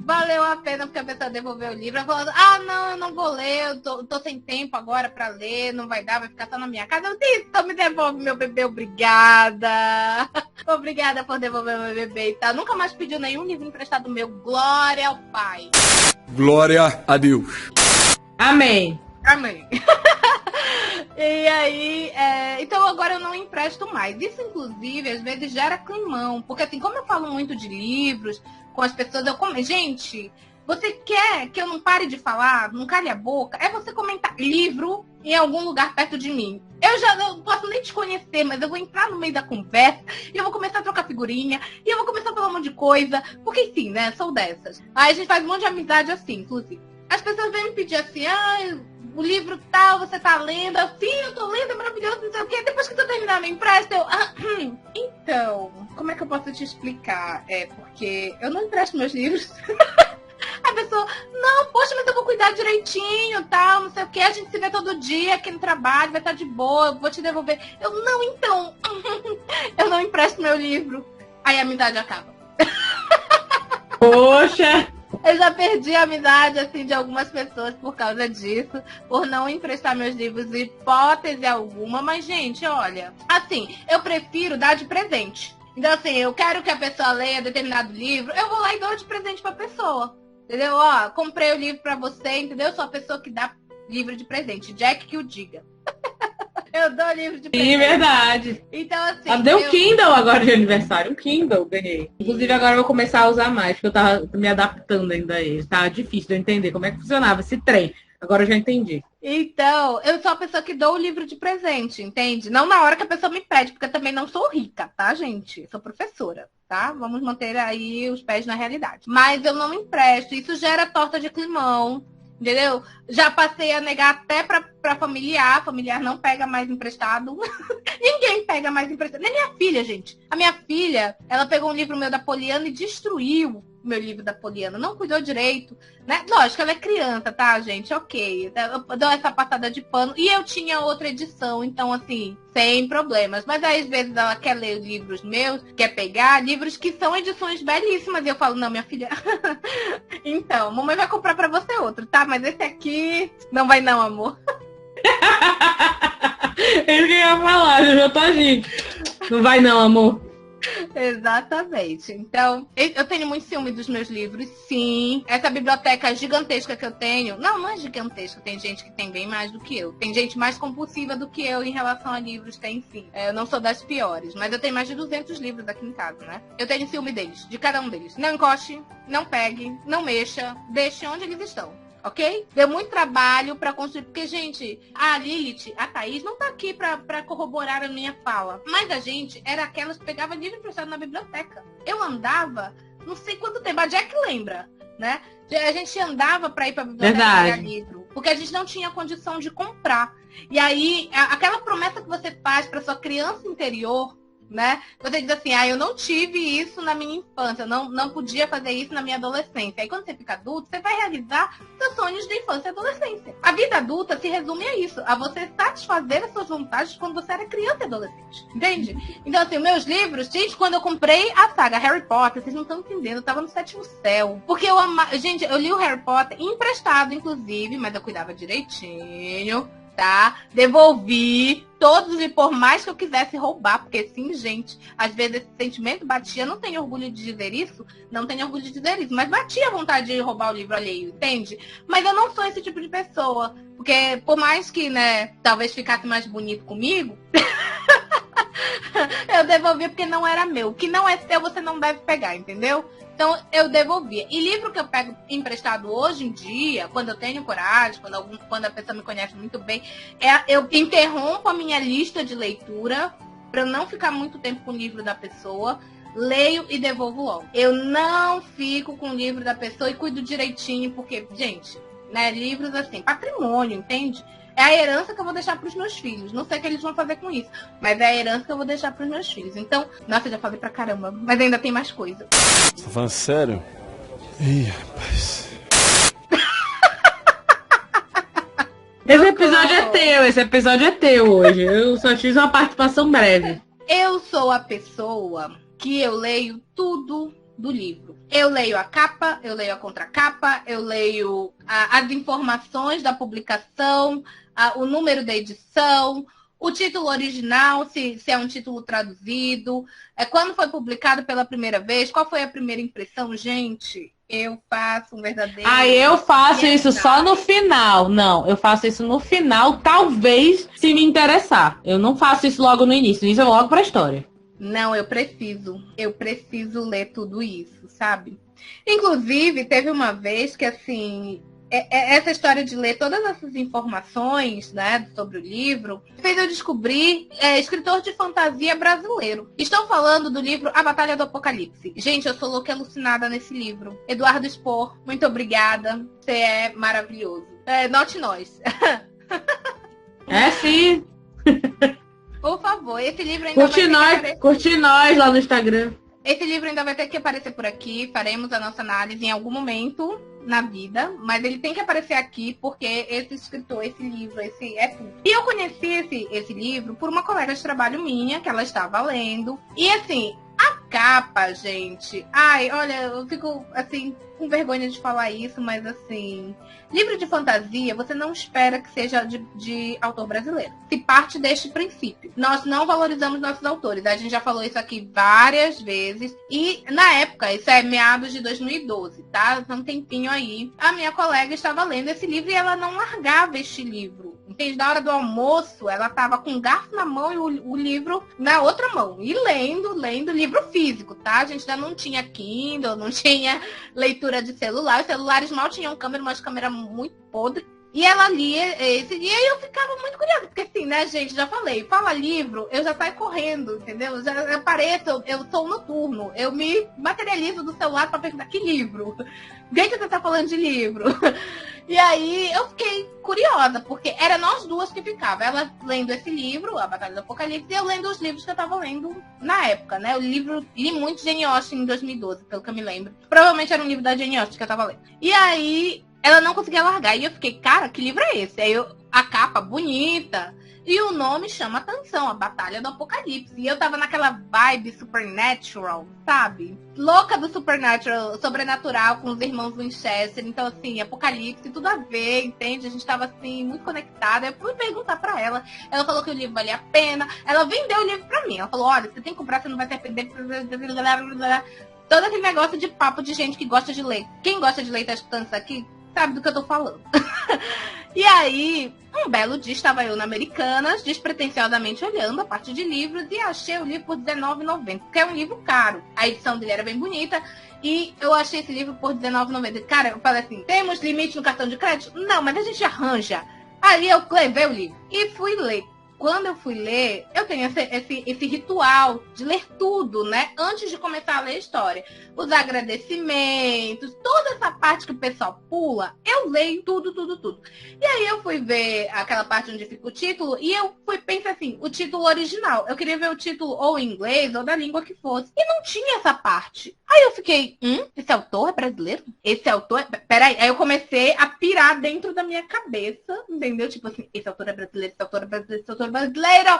Valeu a pena porque a pessoa devolveu o livro. Ela falou, não, eu não vou ler, eu tô sem tempo agora pra ler, não vai dar, vai ficar só na minha casa. Eu disse, então me devolve meu bebê, obrigada. Obrigada por devolver meu bebê e tal. Nunca mais pediu nenhum livro emprestado meu. Glória ao Pai. Glória a Deus. Amém. E aí, então agora eu não empresto mais. Isso, inclusive, às vezes gera climão. Porque assim, como eu falo muito de livros com as pessoas, gente, você quer que eu não pare de falar, não cale a boca? É você comentar livro em algum lugar perto de mim. Eu não posso nem te conhecer, mas eu vou entrar no meio da conversa e eu vou começar a trocar figurinha e eu vou começar a falar um monte de coisa. Porque sim, né? Sou dessas. Aí a gente faz um monte de amizade assim, inclusive. As pessoas vêm me pedir assim, o livro tal, você tá lendo, sim, eu tô lendo, é maravilhoso, não sei o quê. Depois que tu terminar, me empresta, então, como é que eu posso te explicar? Porque eu não empresto meus livros. A pessoa, não, poxa, mas eu vou cuidar direitinho, tal, não sei o que, a gente se vê todo dia aqui no trabalho, vai estar de boa, eu vou te devolver. Eu, não, então, eu não empresto meu livro. Aí a amizade acaba. Poxa! Eu já perdi a amizade, assim, de algumas pessoas por causa disso, por não emprestar meus livros em hipótese alguma. Mas, gente, olha, assim, eu prefiro dar de presente. Então, assim, eu quero que a pessoa leia determinado livro, eu vou lá e dou de presente pra pessoa. Entendeu? Ó, comprei o livro pra você, entendeu? Eu sou a pessoa que dá livro de presente. Jack que o diga. Eu dou livro de presente. Sim, verdade. Então, assim... Deu um Kindle agora de aniversário. Um Kindle, ganhei. Inclusive, agora eu vou começar a usar mais, porque eu tava me adaptando ainda a ele. Tá difícil de eu entender como é que funcionava esse trem. Agora eu já entendi. Então, eu sou a pessoa que dou o livro de presente, entende? Não na hora que a pessoa me pede, porque eu também não sou rica, tá, gente? Sou professora, tá? Vamos manter aí os pés na realidade. Mas eu não empresto. Isso gera torta de climão, entendeu? Já passei a negar até pra familiar. Familiar não pega mais emprestado. Ninguém pega mais emprestado. Nem minha filha, gente. A minha filha, ela pegou um livro meu da Poliana e destruiu meu livro da Poliana. Não cuidou direito, né? Lógico, ela é criança, tá, gente? Ok. Eu dou essa passada de pano. E eu tinha outra edição, então, assim, sem problemas. Mas aí, às vezes, ela quer ler livros meus, quer pegar livros que são edições belíssimas. E eu falo, não, minha filha... Então, mamãe vai comprar pra você outro, tá? Mas esse aqui não vai não, amor. Ele que ia falar, eu tô agindo. Não vai não, amor. Exatamente. Então, eu tenho muito ciúme dos meus livros, sim. Essa biblioteca gigantesca que eu tenho, não é gigantesca, tem gente que tem bem mais do que eu. Tem gente mais compulsiva do que eu em relação a livros, tem sim. Eu não sou das piores, mas eu tenho mais de 200 livros aqui em casa, né? Eu tenho ciúme deles, de cada um deles. Não encoste, não pegue, não mexa, deixe onde eles estão. Ok? Deu muito trabalho pra construir, porque, gente, a Lilith, a Thaís, não tá aqui pra corroborar a minha fala. Mas a gente era aquelas que pegava livro emprestado na biblioteca. Eu andava, não sei quanto tempo, a Jack lembra, né? A gente andava pra ir pra biblioteca pegar livro, porque a gente não tinha condição de comprar. E aí, aquela promessa que você faz pra sua criança interior, né? Você diz assim, eu não tive isso na minha infância, eu não podia fazer isso na minha adolescência. Aí quando você fica adulto, você vai realizar seus sonhos de infância e adolescência. A vida adulta se resume a isso, a você satisfazer as suas vontades quando você era criança e adolescente. Entende? Então, assim, meus livros, gente, quando eu comprei a saga Harry Potter, vocês não estão entendendo, eu tava no 7º céu. Porque eu amava. Gente, eu li o Harry Potter emprestado, inclusive, mas eu cuidava direitinho. Tá? Devolvi todos, e por mais que eu quisesse roubar, porque sim, gente, às vezes esse sentimento batia, não tenho orgulho de dizer isso, mas batia a vontade de roubar o livro alheio, entende? Mas eu não sou esse tipo de pessoa, porque por mais que, né, talvez ficasse mais bonito comigo, eu devolvi porque não era meu. O que não é seu, você não deve pegar, entendeu? Então, eu devolvia. E livro que eu pego emprestado hoje em dia, quando eu tenho coragem, quando a pessoa me conhece muito bem, eu interrompo a minha lista de leitura para eu não ficar muito tempo com o livro da pessoa, leio e devolvo logo. Eu não fico com o livro da pessoa e cuido direitinho, porque, gente, né, livros assim, patrimônio, entende? É a herança que eu vou deixar para os meus filhos. Não sei o que eles vão fazer com isso, mas é a herança que eu vou deixar para os meus filhos. Então, nossa, eu já falei pra caramba, mas ainda tem mais coisa. Você tá falando sério? Ih, rapaz. Esse episódio é teu hoje. Eu só fiz uma participação breve. Eu sou a pessoa que eu leio tudo do livro. Eu leio a capa, eu leio a contracapa, eu leio as informações da publicação, o número da edição, o título original, se é um título traduzido, quando foi publicado pela primeira vez, qual foi a primeira impressão, gente? Eu faço um verdadeiro... eu faço isso só no final. Não, eu faço isso no final, talvez, se me interessar. Eu não faço isso logo no início, isso é logo pra história. Não, eu preciso ler tudo isso, sabe? Inclusive, teve uma vez que, assim, essa história de ler todas essas informações, né, sobre o livro, fez eu descobrir escritor de fantasia brasileiro. Estou falando do livro A Batalha do Apocalipse. Gente, eu sou louca e alucinada nesse livro. Eduardo Spor, muito obrigada. Você é maravilhoso. Note nós. É sim. Por favor, esse livro ainda Curte nós lá no Instagram. Esse livro ainda vai ter que aparecer por aqui. Faremos a nossa análise em algum momento na vida. Mas ele tem que aparecer aqui porque esse escritor, esse livro, esse é tudo. E eu conheci esse livro por uma colega de trabalho minha, que ela estava lendo. E assim, a capa, gente... Ai, olha, eu fico assim, com vergonha de falar isso, mas assim... Livro de fantasia, você não espera que seja de autor brasileiro. Se parte deste princípio. Nós não valorizamos nossos autores. A gente já falou isso aqui várias vezes. E, na época, isso é meados de 2012, tá? Um tempinho aí. A minha colega estava lendo esse livro e ela não largava este livro. Entende? Na hora do almoço, ela estava com o garfo na mão e o livro na outra mão. E lendo livro físico, tá? A gente ainda não tinha Kindle, não tinha leitura de celular. Os celulares mal tinham câmera, mas câmera muito podre. E ela lia esse dia e eu ficava muito curiosa. Porque assim, né, gente, já falei, fala livro, eu já saio correndo, entendeu? Já apareço, eu sou noturno. Eu me materializo do celular pra perguntar que livro. Quem que você tá falando de livro? E aí eu fiquei curiosa, porque era nós duas que ficavam. Ela lendo esse livro, A Batalha do Apocalipse, e eu lendo os livros que eu tava lendo na época, né? O livro, li muito Jane Austen em 2012, pelo que eu me lembro. Provavelmente era um livro da Jane Austen que eu tava lendo. E aí ela não conseguia largar. E eu fiquei, cara, que livro é esse? Aí a capa bonita. E o nome chama atenção, A Batalha do Apocalipse. E eu tava naquela vibe supernatural, sabe? Louca do supernatural, sobrenatural, com os irmãos Winchester. Então, assim, Apocalipse, tudo a ver, entende? A gente tava, assim, muito conectada. Eu fui perguntar pra ela. Ela falou que o livro valia a pena. Ela vendeu o livro pra mim. Ela falou, olha, você tem que comprar, você não vai se arrepender. Todo aquele negócio de papo de gente que gosta de ler. Quem gosta de ler e tá escutando isso aqui, sabe do que eu tô falando. E aí, um belo dia, estava eu na Americanas, despretensiosamente olhando a parte de livros, e achei o livro por R$19,90, porque é um livro caro. A edição dele era bem bonita, e eu achei esse livro por R$19,90. Cara, eu falei assim, temos limite no cartão de crédito? Não, mas a gente arranja. Aí eu levei o livro e fui ler. Quando eu fui ler, eu tenho esse ritual de ler tudo, né? Antes de começar a ler a história. Os agradecimentos, toda essa parte que o pessoal pula, eu leio tudo. E aí eu fui ver aquela parte onde fica o título e eu pensei assim, o título original. Eu queria ver o título ou em inglês ou da língua que fosse. E não tinha essa parte. Aí eu fiquei, esse autor é brasileiro? Esse autor é... Peraí, aí eu comecei a pirar dentro da minha cabeça, entendeu? Tipo assim, esse autor é brasileiro, esse autor é brasileiro, esse autor é brasileiro.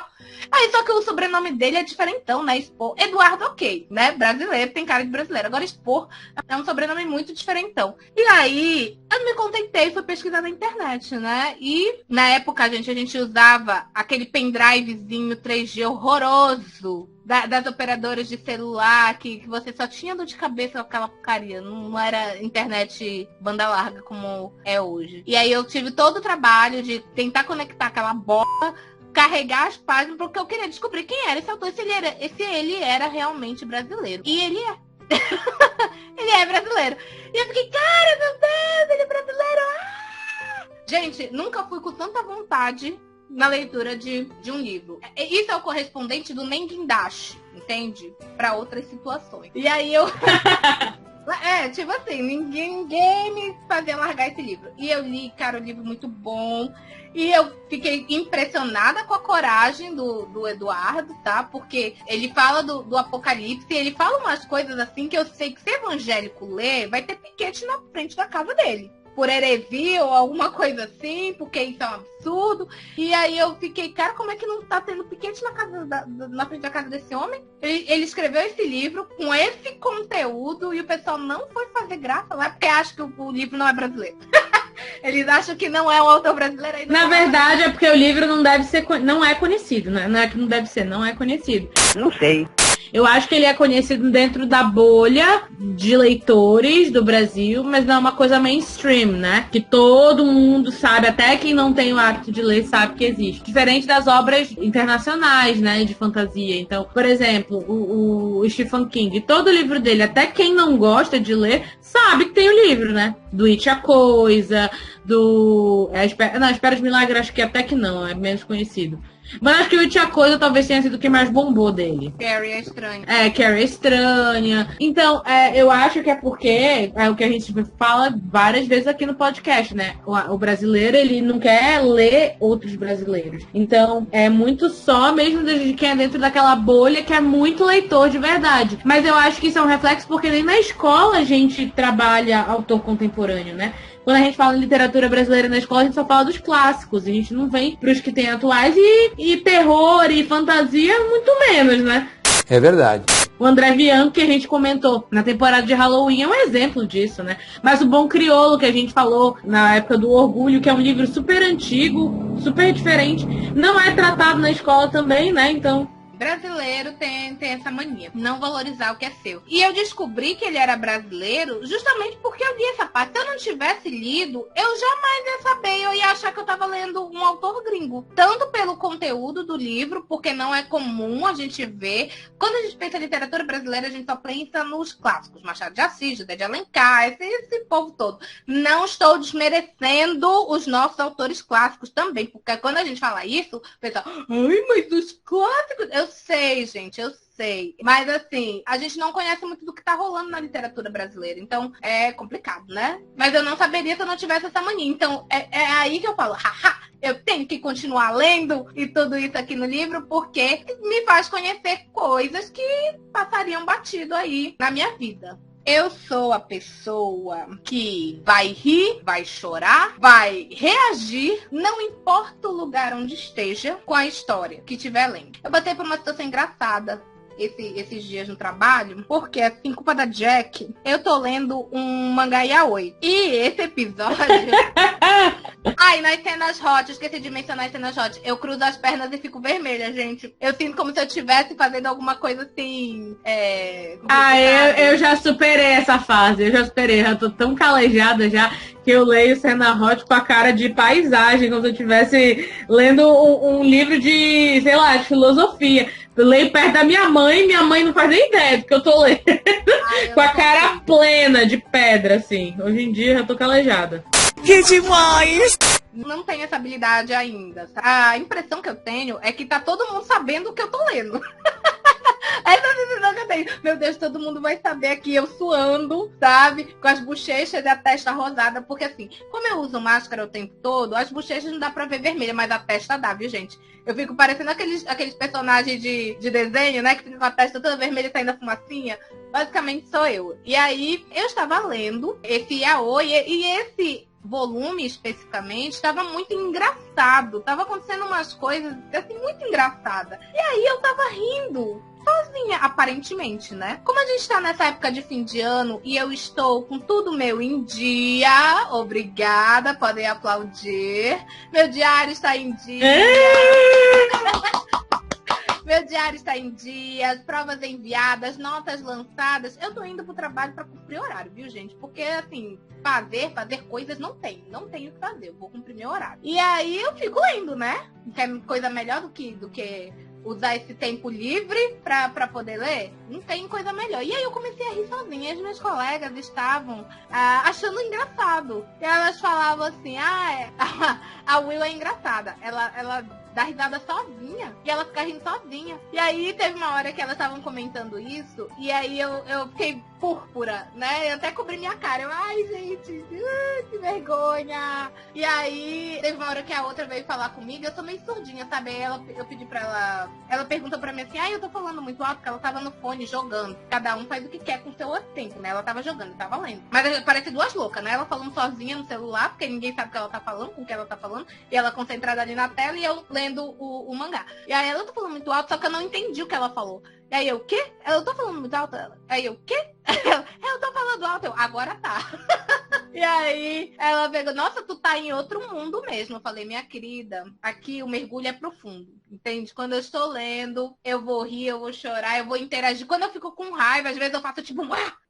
Aí só que o sobrenome dele é diferentão, né? Spor. Eduardo, ok, né? Brasileiro, tem cara de brasileiro. Agora Spor é um sobrenome muito diferentão. E aí, eu me contentei, fui pesquisar na internet, né? E na época, a gente usava aquele pendrivezinho 3G horroroso das operadoras de celular, que você só tinha dor de cabeça com aquela porcaria. Não era internet banda larga como é hoje. E aí eu tive todo o trabalho de tentar conectar aquela bola, carregar as páginas, porque eu queria descobrir quem era esse autor, se ele era realmente brasileiro. E ele é. Ele é brasileiro. E eu fiquei, cara, meu Deus, ele é brasileiro. Ah! Gente, nunca fui com tanta vontade na leitura de um livro. Isso é o correspondente do Nenguindashi, entende? Para outras situações. E aí eu... tipo assim, ninguém me fazia largar esse livro. E eu li, cara, um livro muito bom. E eu fiquei impressionada com a coragem do Eduardo, tá? Porque ele fala do Apocalipse, e ele fala umas coisas assim que eu sei que se evangélico ler, vai ter piquete na frente da casa dele. Por heresia ou alguma coisa assim, porque isso é um absurdo. E aí eu fiquei, cara, como é que não tá tendo piquete na frente da casa desse homem? Ele escreveu esse livro com esse conteúdo e o pessoal não foi fazer graça lá porque acha que o livro não é brasileiro. Eles acham que não é um autor brasileiro ainda. Na verdade, é porque o livro não é conhecido, né? Não é que não deve ser, não é conhecido. Não sei. Eu acho que ele é conhecido dentro da bolha de leitores do Brasil, mas não é uma coisa mainstream, né? Que todo mundo sabe, até quem não tem o hábito de ler sabe que existe. Diferente das obras internacionais, né? De fantasia. Então, por exemplo, o Stephen King, todo livro dele, até quem não gosta de ler, sabe que tem o livro, né? Do It a Coisa, do... Espera de Milagre, acho que até que não, é menos conhecido. Mas acho que o Tia Coisa talvez tenha sido o que mais bombou dele. Carrie é estranha. Carrie é estranha. Então, eu acho que é porque é o que a gente fala várias vezes aqui no podcast, né? O brasileiro, ele não quer ler outros brasileiros. Então, é muito só mesmo de quem é dentro daquela bolha que é muito leitor de verdade. Mas eu acho que isso é um reflexo porque nem na escola a gente trabalha autor contemporâneo, né? Quando a gente fala em literatura brasileira na escola, a gente só fala dos clássicos. A gente não vem pros que tem atuais e terror e fantasia, muito menos, né? É verdade. O André Bianco, que a gente comentou na temporada de Halloween, é um exemplo disso, né? Mas o Bom Crioulo, que a gente falou na época do Orgulho, que é um livro super antigo, super diferente, não é tratado na escola também, né? Então... Brasileiro tem essa mania, não valorizar o que é seu. E eu descobri que ele era brasileiro justamente porque eu li essa parte. Se eu não tivesse lido, eu jamais ia saber. Eu ia achar que eu tava lendo um autor gringo. Tanto pelo conteúdo do livro, porque não é comum a gente ver. Quando a gente pensa em literatura brasileira, a gente só pensa nos clássicos. Machado de Assis, José de Alencar, esse povo todo. Não estou desmerecendo os nossos autores clássicos também, porque quando a gente fala isso, o pessoal, ai, mas os clássicos... Eu sei, gente, eu sei. Mas, assim, a gente não conhece muito do que tá rolando na literatura brasileira. Então, é complicado, né? Mas eu não saberia se eu não tivesse essa mania. Então, é aí que eu falo, haha, eu tenho que continuar lendo e tudo isso aqui no livro, porque me faz conhecer coisas que passariam batido aí na minha vida. Eu sou a pessoa que vai rir, vai chorar, vai reagir, não importa o lugar onde esteja, com a história que estiver lendo. Eu botei por uma situação engraçada esses dias no trabalho, porque, assim, culpa da Jack, eu tô lendo um mangá yaoi. E esse episódio... Ai, nas cenas hot, esqueci de mencionar as cenas hot. Eu cruzo as pernas e fico vermelha, gente. Eu sinto como se eu estivesse fazendo alguma coisa assim... eu já superei essa fase, eu já superei. Já tô tão calejada já que eu leio cena hot com a cara de paisagem, como se eu estivesse lendo um livro de, sei lá, de filosofia. Eu leio perto da minha mãe não faz nem ideia do que eu tô lendo. Com a cara plena de pedra, assim. Hoje em dia eu já tô calejada. Que demais! Não tenho essa habilidade ainda. A impressão que eu tenho é que tá todo mundo sabendo o que eu tô lendo. Essa sensação que eu tenho. Meu Deus, todo mundo vai saber aqui eu suando, sabe? Com as bochechas e a testa rosada. Porque assim, como eu uso máscara o tempo todo, as bochechas não dá pra ver vermelha, mas a testa dá, viu, gente? Eu fico parecendo aqueles personagens de desenho, né? Que ficam com a testa toda vermelha e saindo a fumacinha. Basicamente sou eu. E aí, eu estava lendo esse yaoi e esse volume especificamente estava muito engraçado. Tava acontecendo umas coisas assim muito engraçadas. E aí eu tava rindo. Sozinha, aparentemente, né? Como a gente tá nessa época de fim de ano e eu estou com tudo meu em dia, obrigada, podem aplaudir. Meu diário está em dia. Meu diário está em dia, as provas enviadas, notas lançadas. Eu tô indo pro trabalho para cumprir horário, viu, gente? Porque, assim, fazer coisas não tenho o que fazer. Eu vou cumprir meu horário. E aí eu fico lendo, né? Quer coisa melhor do que usar esse tempo livre pra poder ler? Não tem coisa melhor. E aí eu comecei a rir sozinha. As minhas colegas estavam achando engraçado. E elas falavam assim, a Will é engraçada. Ela dá risada sozinha. E ela fica rindo sozinha. E aí teve uma hora que elas estavam comentando isso. E aí eu fiquei púrpura, né? Eu até cobri minha cara. Eu, ai, gente, que vergonha. E aí teve uma hora que a outra veio falar comigo. Eu tô meio surdinha, sabe? Aí eu pedi pra ela... Ela perguntou pra mim assim, eu tô falando muito alto, porque ela tava no fone jogando. Cada um faz o que quer com o seu tempo, né? Ela tava jogando, eu tava lendo. Mas parece duas loucas, né? Ela falando sozinha no celular, porque ninguém sabe o que ela tá falando, com o que ela tá falando. E ela concentrada ali na tela e eu lendo o mangá. E aí ela tá falando muito alto, só que eu não entendi o que ela falou. E aí eu, o quê? Eu tô falando muito alto? Aí eu, o quê? Eu tô falando alto. Eu, agora tá. E aí ela pegou, nossa, tu tá em outro mundo mesmo. Eu falei, minha querida, aqui o mergulho é profundo, entende? Quando eu estou lendo, eu vou rir, eu vou chorar, eu vou interagir. Quando eu fico com raiva, às vezes eu faço tipo,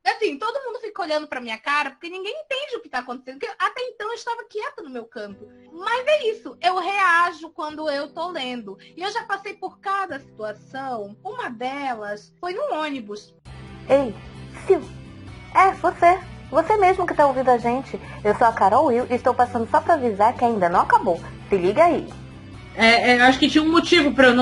assim, todo mundo fica olhando pra minha cara, porque ninguém entende o que tá acontecendo. Porque até então eu estava quieta no meu canto. Mas é isso, eu reajo quando eu tô lendo. E eu já passei por cada situação. Uma delas foi no ônibus. Ei, Sil, você mesmo que tá ouvindo a gente. Eu sou a Carol Will e estou passando só pra avisar que ainda não acabou. Se liga aí. Acho que tinha um motivo pra eu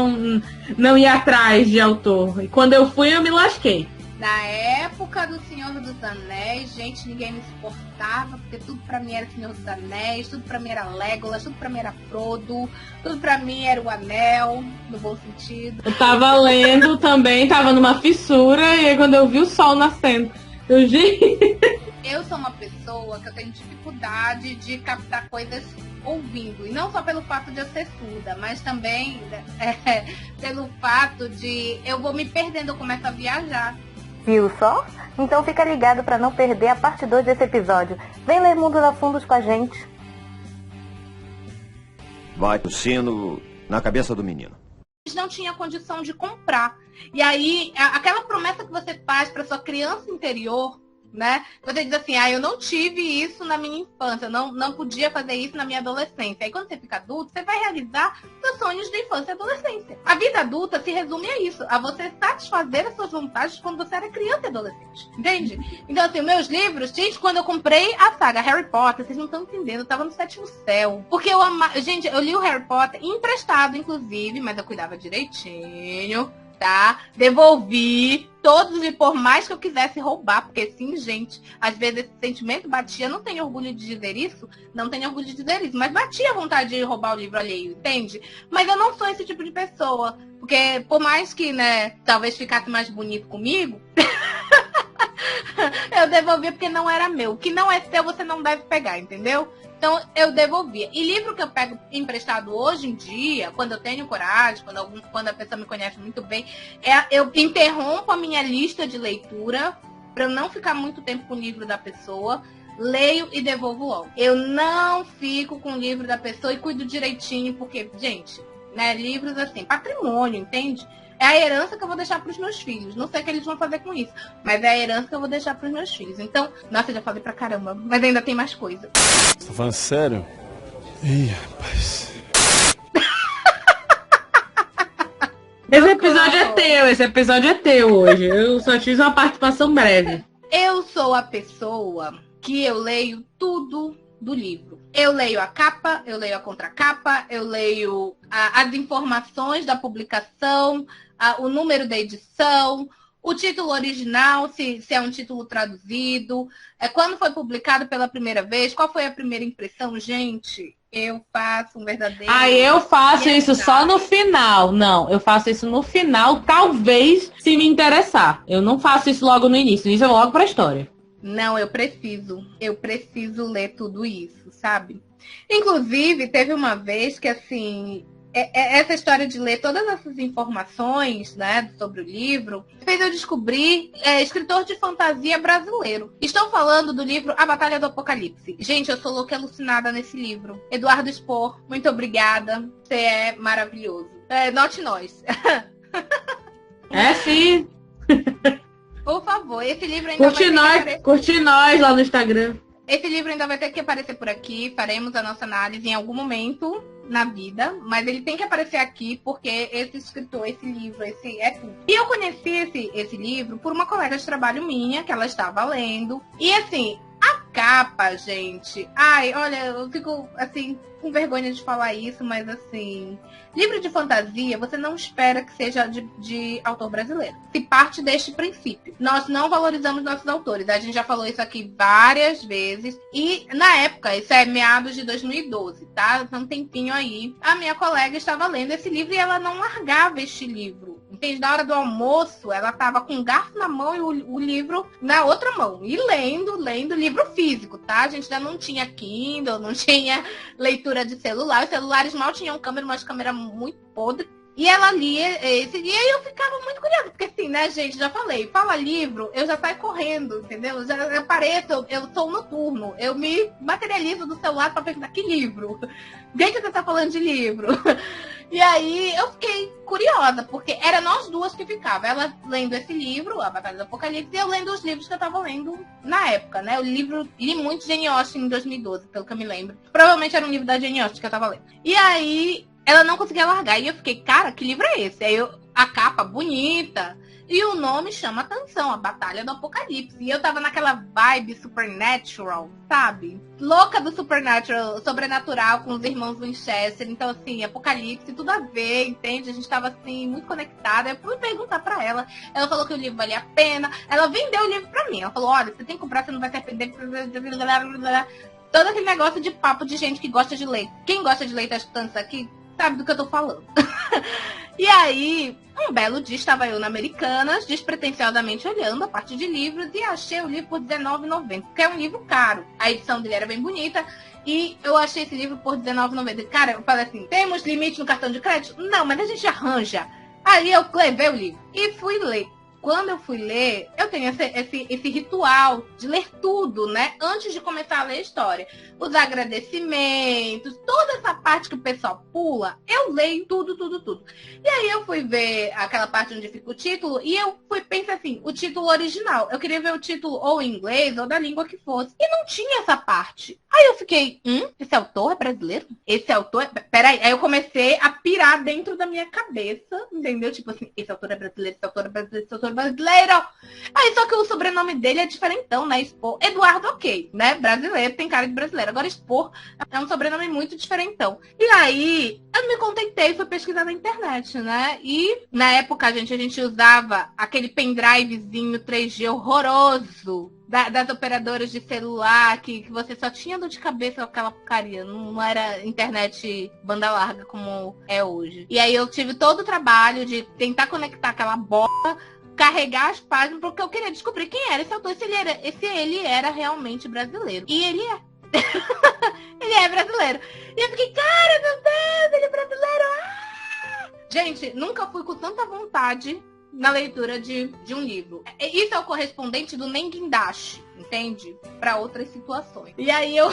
não ir atrás de autor. E quando eu fui, eu me lasquei. Na época do Senhor dos Anéis, gente, ninguém me suportava, porque tudo pra mim era Senhor dos Anéis, tudo pra mim era Legolas, tudo pra mim era Frodo, tudo pra mim era o Anel, no bom sentido. Eu tava lendo também, tava numa fissura, e aí quando eu vi o sol nascendo, eu sou uma pessoa que eu tenho dificuldade de captar coisas ouvindo, e não só pelo fato de eu ser surda, mas também pelo fato de eu vou me perdendo, eu começo a viajar. Viu só? Então fica ligado para não perder a parte 2 desse episódio. Vem ler Mundo da Fundos com a gente. Vai o sino na cabeça do menino. Não tinha condição de comprar. E aí, aquela promessa que você faz para sua criança interior, né? Você diz assim, eu não tive isso na minha infância, não podia fazer isso na minha adolescência. Aí quando você fica adulto, você vai realizar seus sonhos de infância e adolescência. A vida adulta se resume a isso, a você satisfazer as suas vontades quando você era criança e adolescente. Entende? Então, assim, meus livros, gente, quando eu comprei a saga Harry Potter, vocês não estão entendendo, eu tava no 7º céu. Porque eu amava. Gente, eu li o Harry Potter emprestado, inclusive, mas eu cuidava direitinho. Tá? Devolvi todos, e por mais que eu quisesse roubar, porque sim, gente, às vezes esse sentimento batia, não tenho orgulho de dizer isso, mas batia a vontade de roubar o livro alheio, entende? Mas eu não sou esse tipo de pessoa, porque por mais que, né, talvez ficasse mais bonito comigo, eu devolvia porque não era meu. O que não é seu, você não deve pegar, entendeu? Então, eu devolvia. E livro que eu pego emprestado hoje em dia, quando eu tenho coragem, quando a pessoa me conhece muito bem, eu interrompo a minha lista de leitura para eu não ficar muito tempo com o livro da pessoa, leio e devolvo logo. Eu não fico com o livro da pessoa e cuido direitinho, porque, gente, né, livros assim, patrimônio, entende? É a herança que eu vou deixar para os meus filhos. Não sei o que eles vão fazer com isso, mas é a herança que eu vou deixar para os meus filhos. Então, nossa, eu já falei pra caramba, mas ainda tem mais coisa. Você tá falando sério? Ih, rapaz. Esse episódio é teu hoje. Eu só fiz uma participação breve. Eu sou a pessoa que eu leio tudo do livro. Eu leio a capa, eu leio a contracapa, eu leio as informações da publicação, o número da edição, o título original, se é um título traduzido, quando foi publicado pela primeira vez, qual foi a primeira impressão, gente? Eu faço um verdadeiro... eu faço isso só no final. Não, eu faço isso no final, talvez, se me interessar. Eu não faço isso logo no início, isso é logo pra história. Não, eu preciso ler tudo isso, sabe? Inclusive, teve uma vez que, assim, essa história de ler todas essas informações, né, sobre o livro, fez eu descobrir escritor de fantasia brasileiro. Estou falando do livro A Batalha do Apocalipse. Gente, eu sou louca e alucinada nesse livro. Eduardo Spor, muito obrigada. Você é maravilhoso. Note nós. Sim. Por favor, esse livro ainda curte nós lá no Instagram. Esse livro ainda vai ter que aparecer por aqui. Faremos a nossa análise em algum momento na vida, mas ele tem que aparecer aqui porque esse escritor, esse livro, esse é tudo. E eu conheci esse livro por uma colega de trabalho minha, que ela estava lendo. E assim, a capa, gente... Ai, olha, eu fico, assim, com vergonha de falar isso, mas assim... Livro de fantasia, você não espera que seja de autor brasileiro. Se parte deste princípio. Nós não valorizamos nossos autores. A gente já falou isso aqui várias vezes. E, na época, isso é meados de 2012, tá? Um tempinho aí. A minha colega estava lendo esse livro e ela não largava este livro. Entende? Na hora do almoço, ela estava com um garfo na mão e o livro na outra mão. E lendo livro físico, tá? A gente ainda não tinha Kindle, não tinha leitura de celular. Os celulares mal tinham câmera, mas câmera muito podre. E ela lia esse dia e eu ficava muito curiosa. Porque assim, né, gente, já falei, fala livro, eu já saio correndo, entendeu? Já apareço, eu sou noturno. Eu me materializo do celular pra perguntar que livro. Quem que você tá falando de livro? E aí eu fiquei curiosa, porque era nós duas que ficava. Ela lendo esse livro, A Batalha do Apocalipse, e eu lendo os livros que eu tava lendo na época, né? O livro, li muito Jane Austen em 2012, pelo que eu me lembro. Provavelmente era um livro da Jane Austen que eu tava lendo. E aí ela não conseguia largar. E eu fiquei, cara, que livro é esse? Aí a capa bonita. E o nome chama atenção, a Batalha do Apocalipse. E eu tava naquela vibe Supernatural, sabe? Louca do Supernatural, sobrenatural com os irmãos Winchester. Então, assim, Apocalipse, tudo a ver, entende? A gente tava, assim, muito conectada. Eu fui perguntar pra ela. Ela falou que o livro valia a pena. Ela vendeu o livro pra mim. Ela falou, olha, você tem que comprar, você não vai se arrepender. Todo aquele negócio de papo de gente que gosta de ler. Quem gosta de ler tá escutando isso aqui, sabe do que eu tô falando. E aí, um belo dia estava eu na Americanas, despretensiosamente olhando a parte de livros, e achei o livro por R$19,90, que é um livro caro. A edição dele era bem bonita, e eu achei esse livro por R$19,90. Cara, eu falei assim, temos limite no cartão de crédito? Não, mas a gente arranja. Aí eu levei o livro e fui ler. Quando eu fui ler, eu tenho esse ritual de ler tudo, né? Antes de começar a ler a história. Os agradecimentos, toda essa parte que o pessoal pula, eu leio tudo. E aí eu fui ver aquela parte onde fica o título e eu pensei assim, o título original. Eu queria ver o título ou em inglês ou da língua que fosse. E não tinha essa parte. Aí eu fiquei, esse autor é brasileiro? Esse autor é... Peraí. Aí eu comecei a pirar dentro da minha cabeça, entendeu? Tipo assim, esse autor é brasileiro, esse autor é brasileiro, esse autor é brasileiro. Aí só que o sobrenome dele é diferentão, né? Expor. Eduardo, ok, né? Brasileiro, tem cara de brasileiro. Agora Expor é um sobrenome muito diferentão. E aí eu me contentei e fui pesquisar na internet, né? E na época a gente usava aquele pendrivezinho 3G horroroso das operadoras de celular, que você só tinha dor de cabeça com aquela porcaria. Não era internet banda larga como é hoje. E aí eu tive todo o trabalho de tentar conectar aquela bola, carregar as páginas, porque eu queria descobrir quem era esse autor, se ele era realmente brasileiro. E ele é. Ele é brasileiro. E eu fiquei, cara, meu Deus, ele é brasileiro. Ah! Gente, nunca fui com tanta vontade na leitura de um livro. Isso é o correspondente do Nenguindashi, entende? Para outras situações. E aí eu...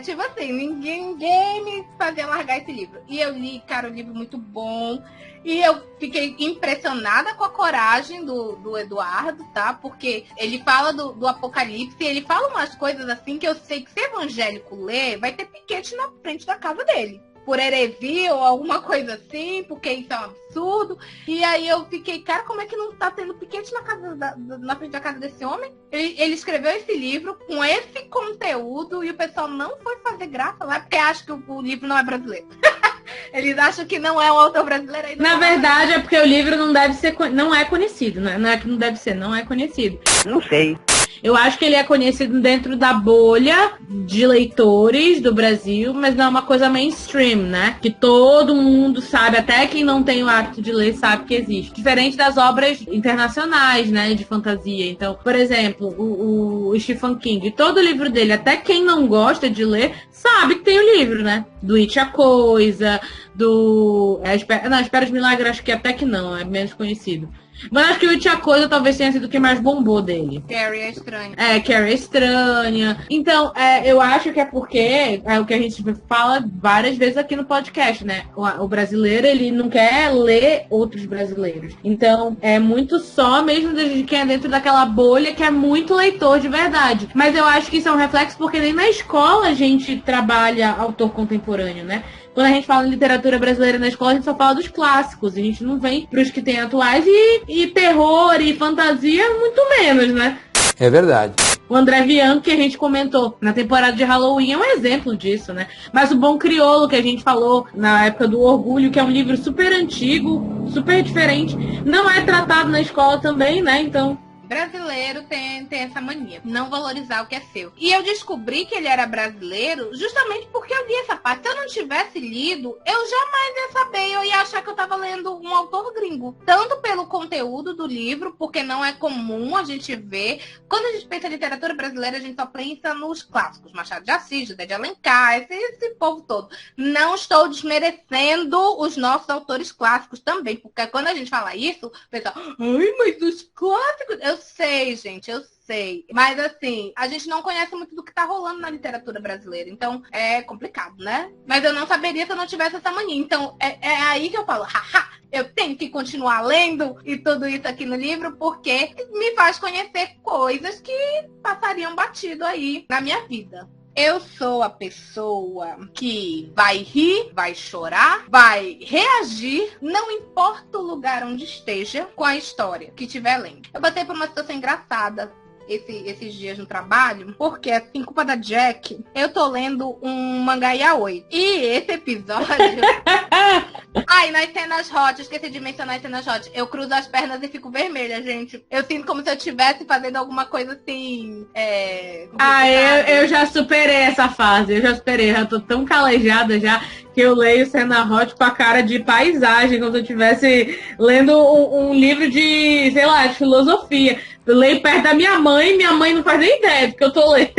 tipo assim, ninguém me fazia largar esse livro. E eu li, cara, um livro muito bom. E eu fiquei impressionada com a coragem do Eduardo, tá? Porque ele fala do apocalipse e ele fala umas coisas assim que eu sei que se evangélico ler, vai ter piquete na frente da casa dele. Por heresia ou alguma coisa assim, porque isso é um absurdo. E aí eu fiquei, cara, como é que não tá tendo piquete na frente da casa desse homem? Ele escreveu esse livro com esse conteúdo e o pessoal não foi fazer graça lá porque acha que o livro não é brasileiro. Eles acham que não é um autor brasileiro. Aí na verdade, é porque o livro não é conhecido, né? Não é que não deve ser, não é conhecido. Não sei. Eu acho que ele é conhecido dentro da bolha de leitores do Brasil, mas não é uma coisa mainstream, né? Que todo mundo sabe, até quem não tem o hábito de ler sabe que existe. Diferente das obras internacionais, né? De fantasia. Então, por exemplo, o Stephen King, todo livro dele, até quem não gosta de ler, sabe que tem o livro, né? Do It a Coisa, do... Espera os Milagres, acho que até que não, é menos conhecido. Mas acho que o It a Coisa talvez tenha sido o que mais bombou dele. Carrie é estranha. Carrie é estranha. Então, eu acho que é porque é o que a gente fala várias vezes aqui no podcast, né? O brasileiro, ele não quer ler outros brasileiros. Então, é muito só mesmo de quem é dentro daquela bolha que é muito leitor de verdade. Mas eu acho que isso é um reflexo porque nem na escola a gente trabalha autor contemporâneo, né? Quando a gente fala em literatura brasileira na escola, a gente só fala dos clássicos. A gente não vem pros que tem atuais e terror e fantasia, muito menos, né? É verdade. O André Bianco, que a gente comentou na temporada de Halloween, é um exemplo disso, né? Mas o Bom Crioulo, que a gente falou na época do Orgulho, que é um livro super antigo, super diferente, não é tratado na escola também, né? Então... Brasileiro tem essa mania, não valorizar o que é seu. E eu descobri que ele era brasileiro justamente porque eu li essa parte. Se eu não tivesse lido, eu jamais ia saber. Eu ia achar que eu estava lendo um autor gringo. Tanto pelo conteúdo do livro, porque não é comum a gente ver. Quando a gente pensa em literatura brasileira, a gente só pensa nos clássicos. Machado de Assis, José de Alencar, esse povo todo. Não estou desmerecendo os nossos autores clássicos também, porque quando a gente fala isso, o pessoal, ai, mas os clássicos... Eu sei, gente, eu sei. Mas, assim, a gente não conhece muito do que tá rolando na literatura brasileira. Então, é complicado, né? Mas eu não saberia se eu não tivesse essa mania. Então, é aí que eu falo, haha, eu tenho que continuar lendo e tudo isso aqui no livro, porque me faz conhecer coisas que passariam batido aí na minha vida. Eu sou a pessoa que vai rir, vai chorar, vai reagir, não importa o lugar onde esteja, com a história que estiver lendo. Eu passei por uma situação engraçada esses dias no trabalho, porque, assim, culpa da Jack, eu tô lendo um mangá yaoi. E esse episódio... Ai, nas cenas hot, esqueci de mencionar as cenas hot. Eu cruzo as pernas e fico vermelha, gente. Eu sinto como se eu estivesse fazendo alguma coisa assim... eu já superei essa fase, eu já tô tão calejada já que eu leio cena hot com a cara de paisagem, como se eu estivesse lendo um livro de, sei lá, de filosofia. Eu leio perto da minha mãe não faz nem ideia do que eu tô lendo.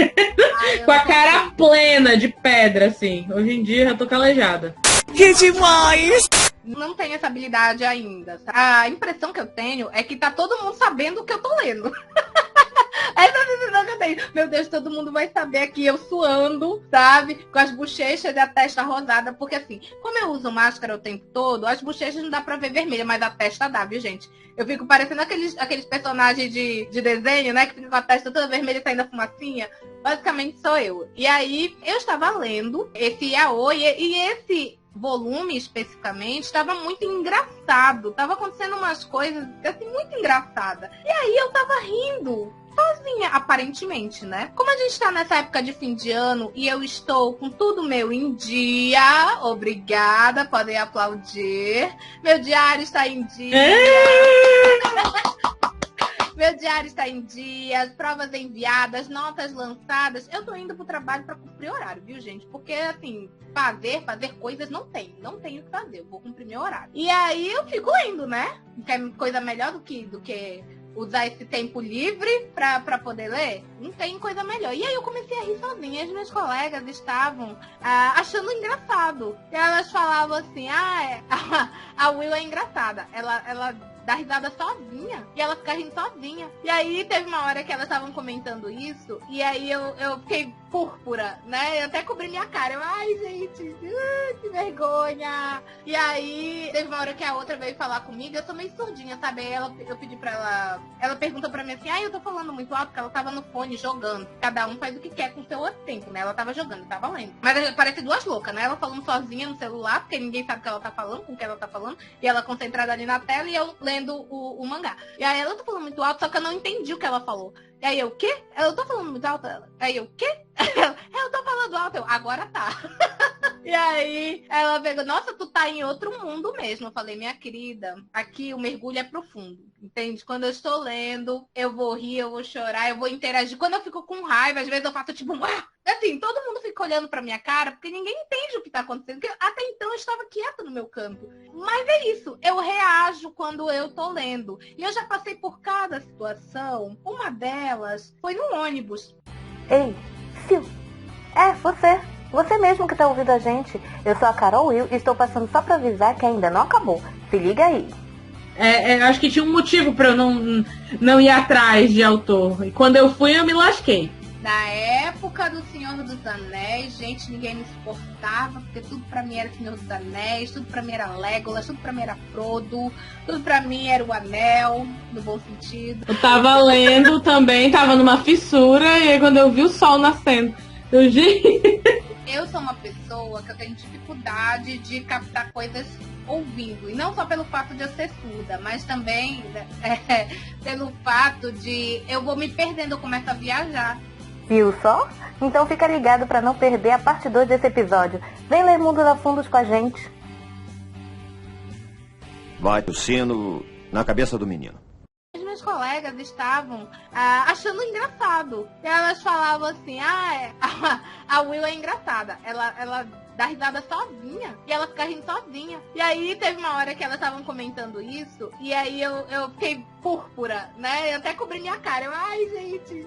Com a cara plena de pedra, assim. Hoje em dia eu já tô calejada. Que demais! Não tenho essa habilidade ainda. A impressão que eu tenho é que tá todo mundo sabendo o que eu tô lendo. Essa é a sensação que eu tenho. Meu Deus, todo mundo vai saber aqui eu suando, sabe? Com as bochechas e a testa rosada. Porque assim, como eu uso máscara o tempo todo, as bochechas não dá pra ver vermelha, mas a testa dá, viu, gente? Eu fico parecendo aqueles personagens de desenho, né? Que fica com a testa toda vermelha e saindo a fumacinha. Basicamente sou eu. E aí, eu estava lendo esse yaoi e esse volume especificamente estava muito engraçado. Tava acontecendo umas coisas assim muito engraçadas. E aí eu tava rindo sozinha, aparentemente, né? Como a gente tá nessa época de fim de ano e eu estou com tudo meu em dia, obrigada, podem aplaudir. Meu diário está em dia. Meu diário está em dia, as provas enviadas, notas lançadas. Eu tô indo pro trabalho para cumprir horário, viu, gente? Porque, assim, fazer coisas não tenho o que fazer. Eu vou cumprir meu horário. E aí eu fico lendo, né? Quer coisa melhor do que usar esse tempo livre pra poder ler? Não tem coisa melhor. E aí eu comecei a rir sozinha. As minhas colegas estavam achando engraçado. E elas falavam assim, a Will é engraçada. Ela dá risada sozinha. E ela fica rindo sozinha. E aí teve uma hora que elas estavam comentando isso. E aí eu fiquei púrpura, né? Eu até cobri minha cara. Eu, ai, gente, que vergonha. E aí teve uma hora que a outra veio falar comigo. Eu tô meio surdinha, sabe? Aí eu pedi pra ela. Ela perguntou pra mim assim, eu tô falando muito alto, porque ela tava no fone jogando. Cada um faz o que quer com o seu outro tempo, né? Ela tava jogando, tava lendo. Mas parece duas loucas, né? Ela falando sozinha no celular, porque ninguém sabe o que ela tá falando, com o que ela tá falando. E ela concentrada ali na tela e eu lendo o mangá. E aí ela tá falando muito alto, só que eu não entendi o que ela falou. E aí eu, o quê? Eu tô falando muito alto? Aí eu, o quê? Eu tô falando alto. Eu, agora tá. E aí ela pegou, nossa, tu tá em outro mundo mesmo. Eu falei, minha querida, aqui o mergulho é profundo, entende? Quando eu estou lendo, eu vou rir, eu vou chorar, eu vou interagir. Quando eu fico com raiva, às vezes eu faço tipo, assim, todo mundo fica olhando pra minha cara, porque ninguém entende o que tá acontecendo. Porque até então eu estava quieta no meu canto. Mas é isso, eu reajo quando eu tô lendo. E eu já passei por cada situação. Uma delas foi no ônibus. Ei, Phil, você mesmo que tá ouvindo a gente. Eu sou a Carol Will e estou passando só pra avisar que ainda não acabou. Se liga aí. Eu acho que tinha um motivo pra eu não ir atrás de autor. E quando eu fui, eu me lasquei. Na época do Senhor dos Anéis, gente, ninguém me suportava, porque tudo pra mim era Senhor dos Anéis, tudo pra mim era Legolas, tudo pra mim era Frodo, tudo pra mim era o Anel, no bom sentido. Eu tava lendo também, tava numa fissura, e aí quando eu vi o sol nascendo, eu sou uma pessoa que eu tenho dificuldade de captar coisas ouvindo. E não só pelo fato de eu ser surda, mas também pelo fato de eu vou me perdendo, eu começo a viajar. Viu só? Então fica ligado para não perder a parte 2 desse episódio. Vem ler Mundo da Fundos com a gente. Vai o sino na cabeça do menino. As minhas colegas estavam achando engraçado. E elas falavam assim, a Will é engraçada. Ela dá risada sozinha. E ela fica rindo sozinha. E aí teve uma hora que elas estavam comentando isso. E aí eu fiquei púrpura, né? Eu até cobri minha cara. Eu, ai, gente,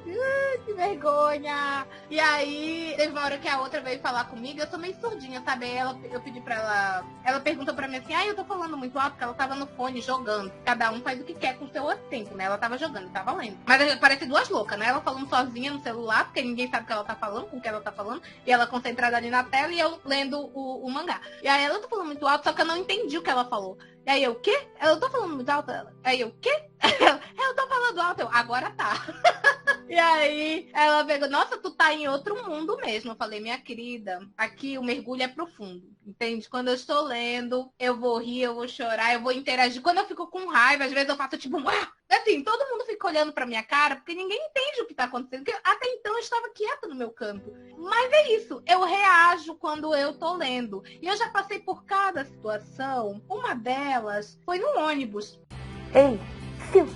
que vergonha. E aí teve uma hora que a outra veio falar comigo. Eu tô meio surdinha, sabe? Aí eu pedi pra ela. Ela perguntou pra mim assim, eu tô falando muito alto, porque ela tava no fone jogando. Cada um faz o que quer com o seu outro tempo, né? Ela tava jogando, tava lendo. Mas parece duas loucas, né? Ela falando sozinha no celular, porque ninguém sabe o que ela tá falando, com o que ela tá falando. E ela concentrada ali na tela e eu lendo o mangá. E aí ela tá falando muito alto, só que eu não entendi o que ela falou. E aí eu, o quê? Eu tô falando muito alto? Aí eu, o quê? Eu tô falando alto. Eu, agora tá. E aí ela pegou, nossa, tu tá em outro mundo mesmo. Eu falei, minha querida, aqui o mergulho é profundo, entende? Quando eu estou lendo, eu vou rir, eu vou chorar, eu vou interagir. Quando eu fico com raiva, às vezes eu faço tipo, uau! Assim, todo mundo fica olhando pra minha cara, porque ninguém entende o que tá acontecendo. Porque até então eu estava quieta no meu canto. Mas é isso, eu reajo quando eu tô lendo. E eu já passei por cada situação. Uma delas foi no ônibus. Ei, Sil,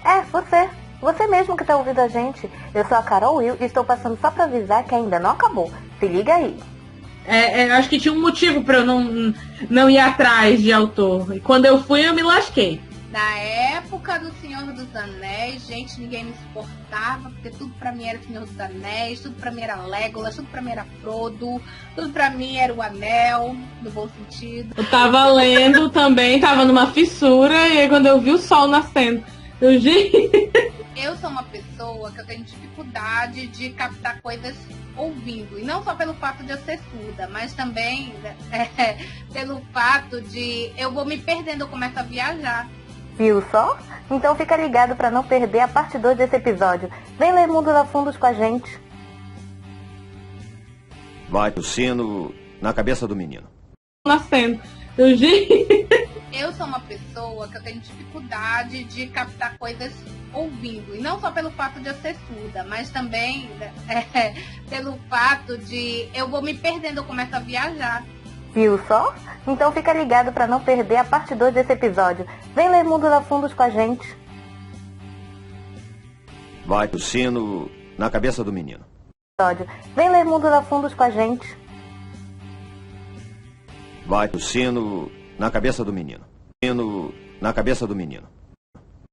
é você. Você mesmo que tá ouvindo a gente. Eu sou a Carol Will e estou passando só pra avisar que ainda não acabou. Se liga aí. Eu acho que tinha um motivo pra eu não ir atrás de autor. E quando eu fui, eu me lasquei. Na época do Senhor dos Anéis, gente, ninguém me suportava, porque tudo pra mim era Senhor dos Anéis, tudo pra mim era Legolas, tudo pra mim era Frodo, tudo pra mim era o Anel, no bom sentido. Eu tava lendo também, tava numa fissura, e aí quando eu vi o sol nascendo, eu sou uma pessoa que eu tenho dificuldade de captar coisas ouvindo. E não só pelo fato de eu ser surda, mas também pelo fato de eu vou me perdendo, eu começo a viajar. Viu só? Então fica ligado pra não perder a parte 2 desse episódio. Vem ler Mundos a Fundos com a gente. Vai o sino na cabeça do menino. Nascendo. Eu sou uma pessoa que eu tenho dificuldade de captar coisas ouvindo. E não só pelo fato de eu ser surda, mas também pelo fato de eu vou me perdendo, eu começo a viajar. Viu só? Então fica ligado pra não perder a parte 2 desse episódio. Vem ler Mundos a Fundos com a gente. Vai o sino na cabeça do menino. Vem ler Mundos a Fundos com a gente. Vai o sino na cabeça do menino. Sino na cabeça do menino.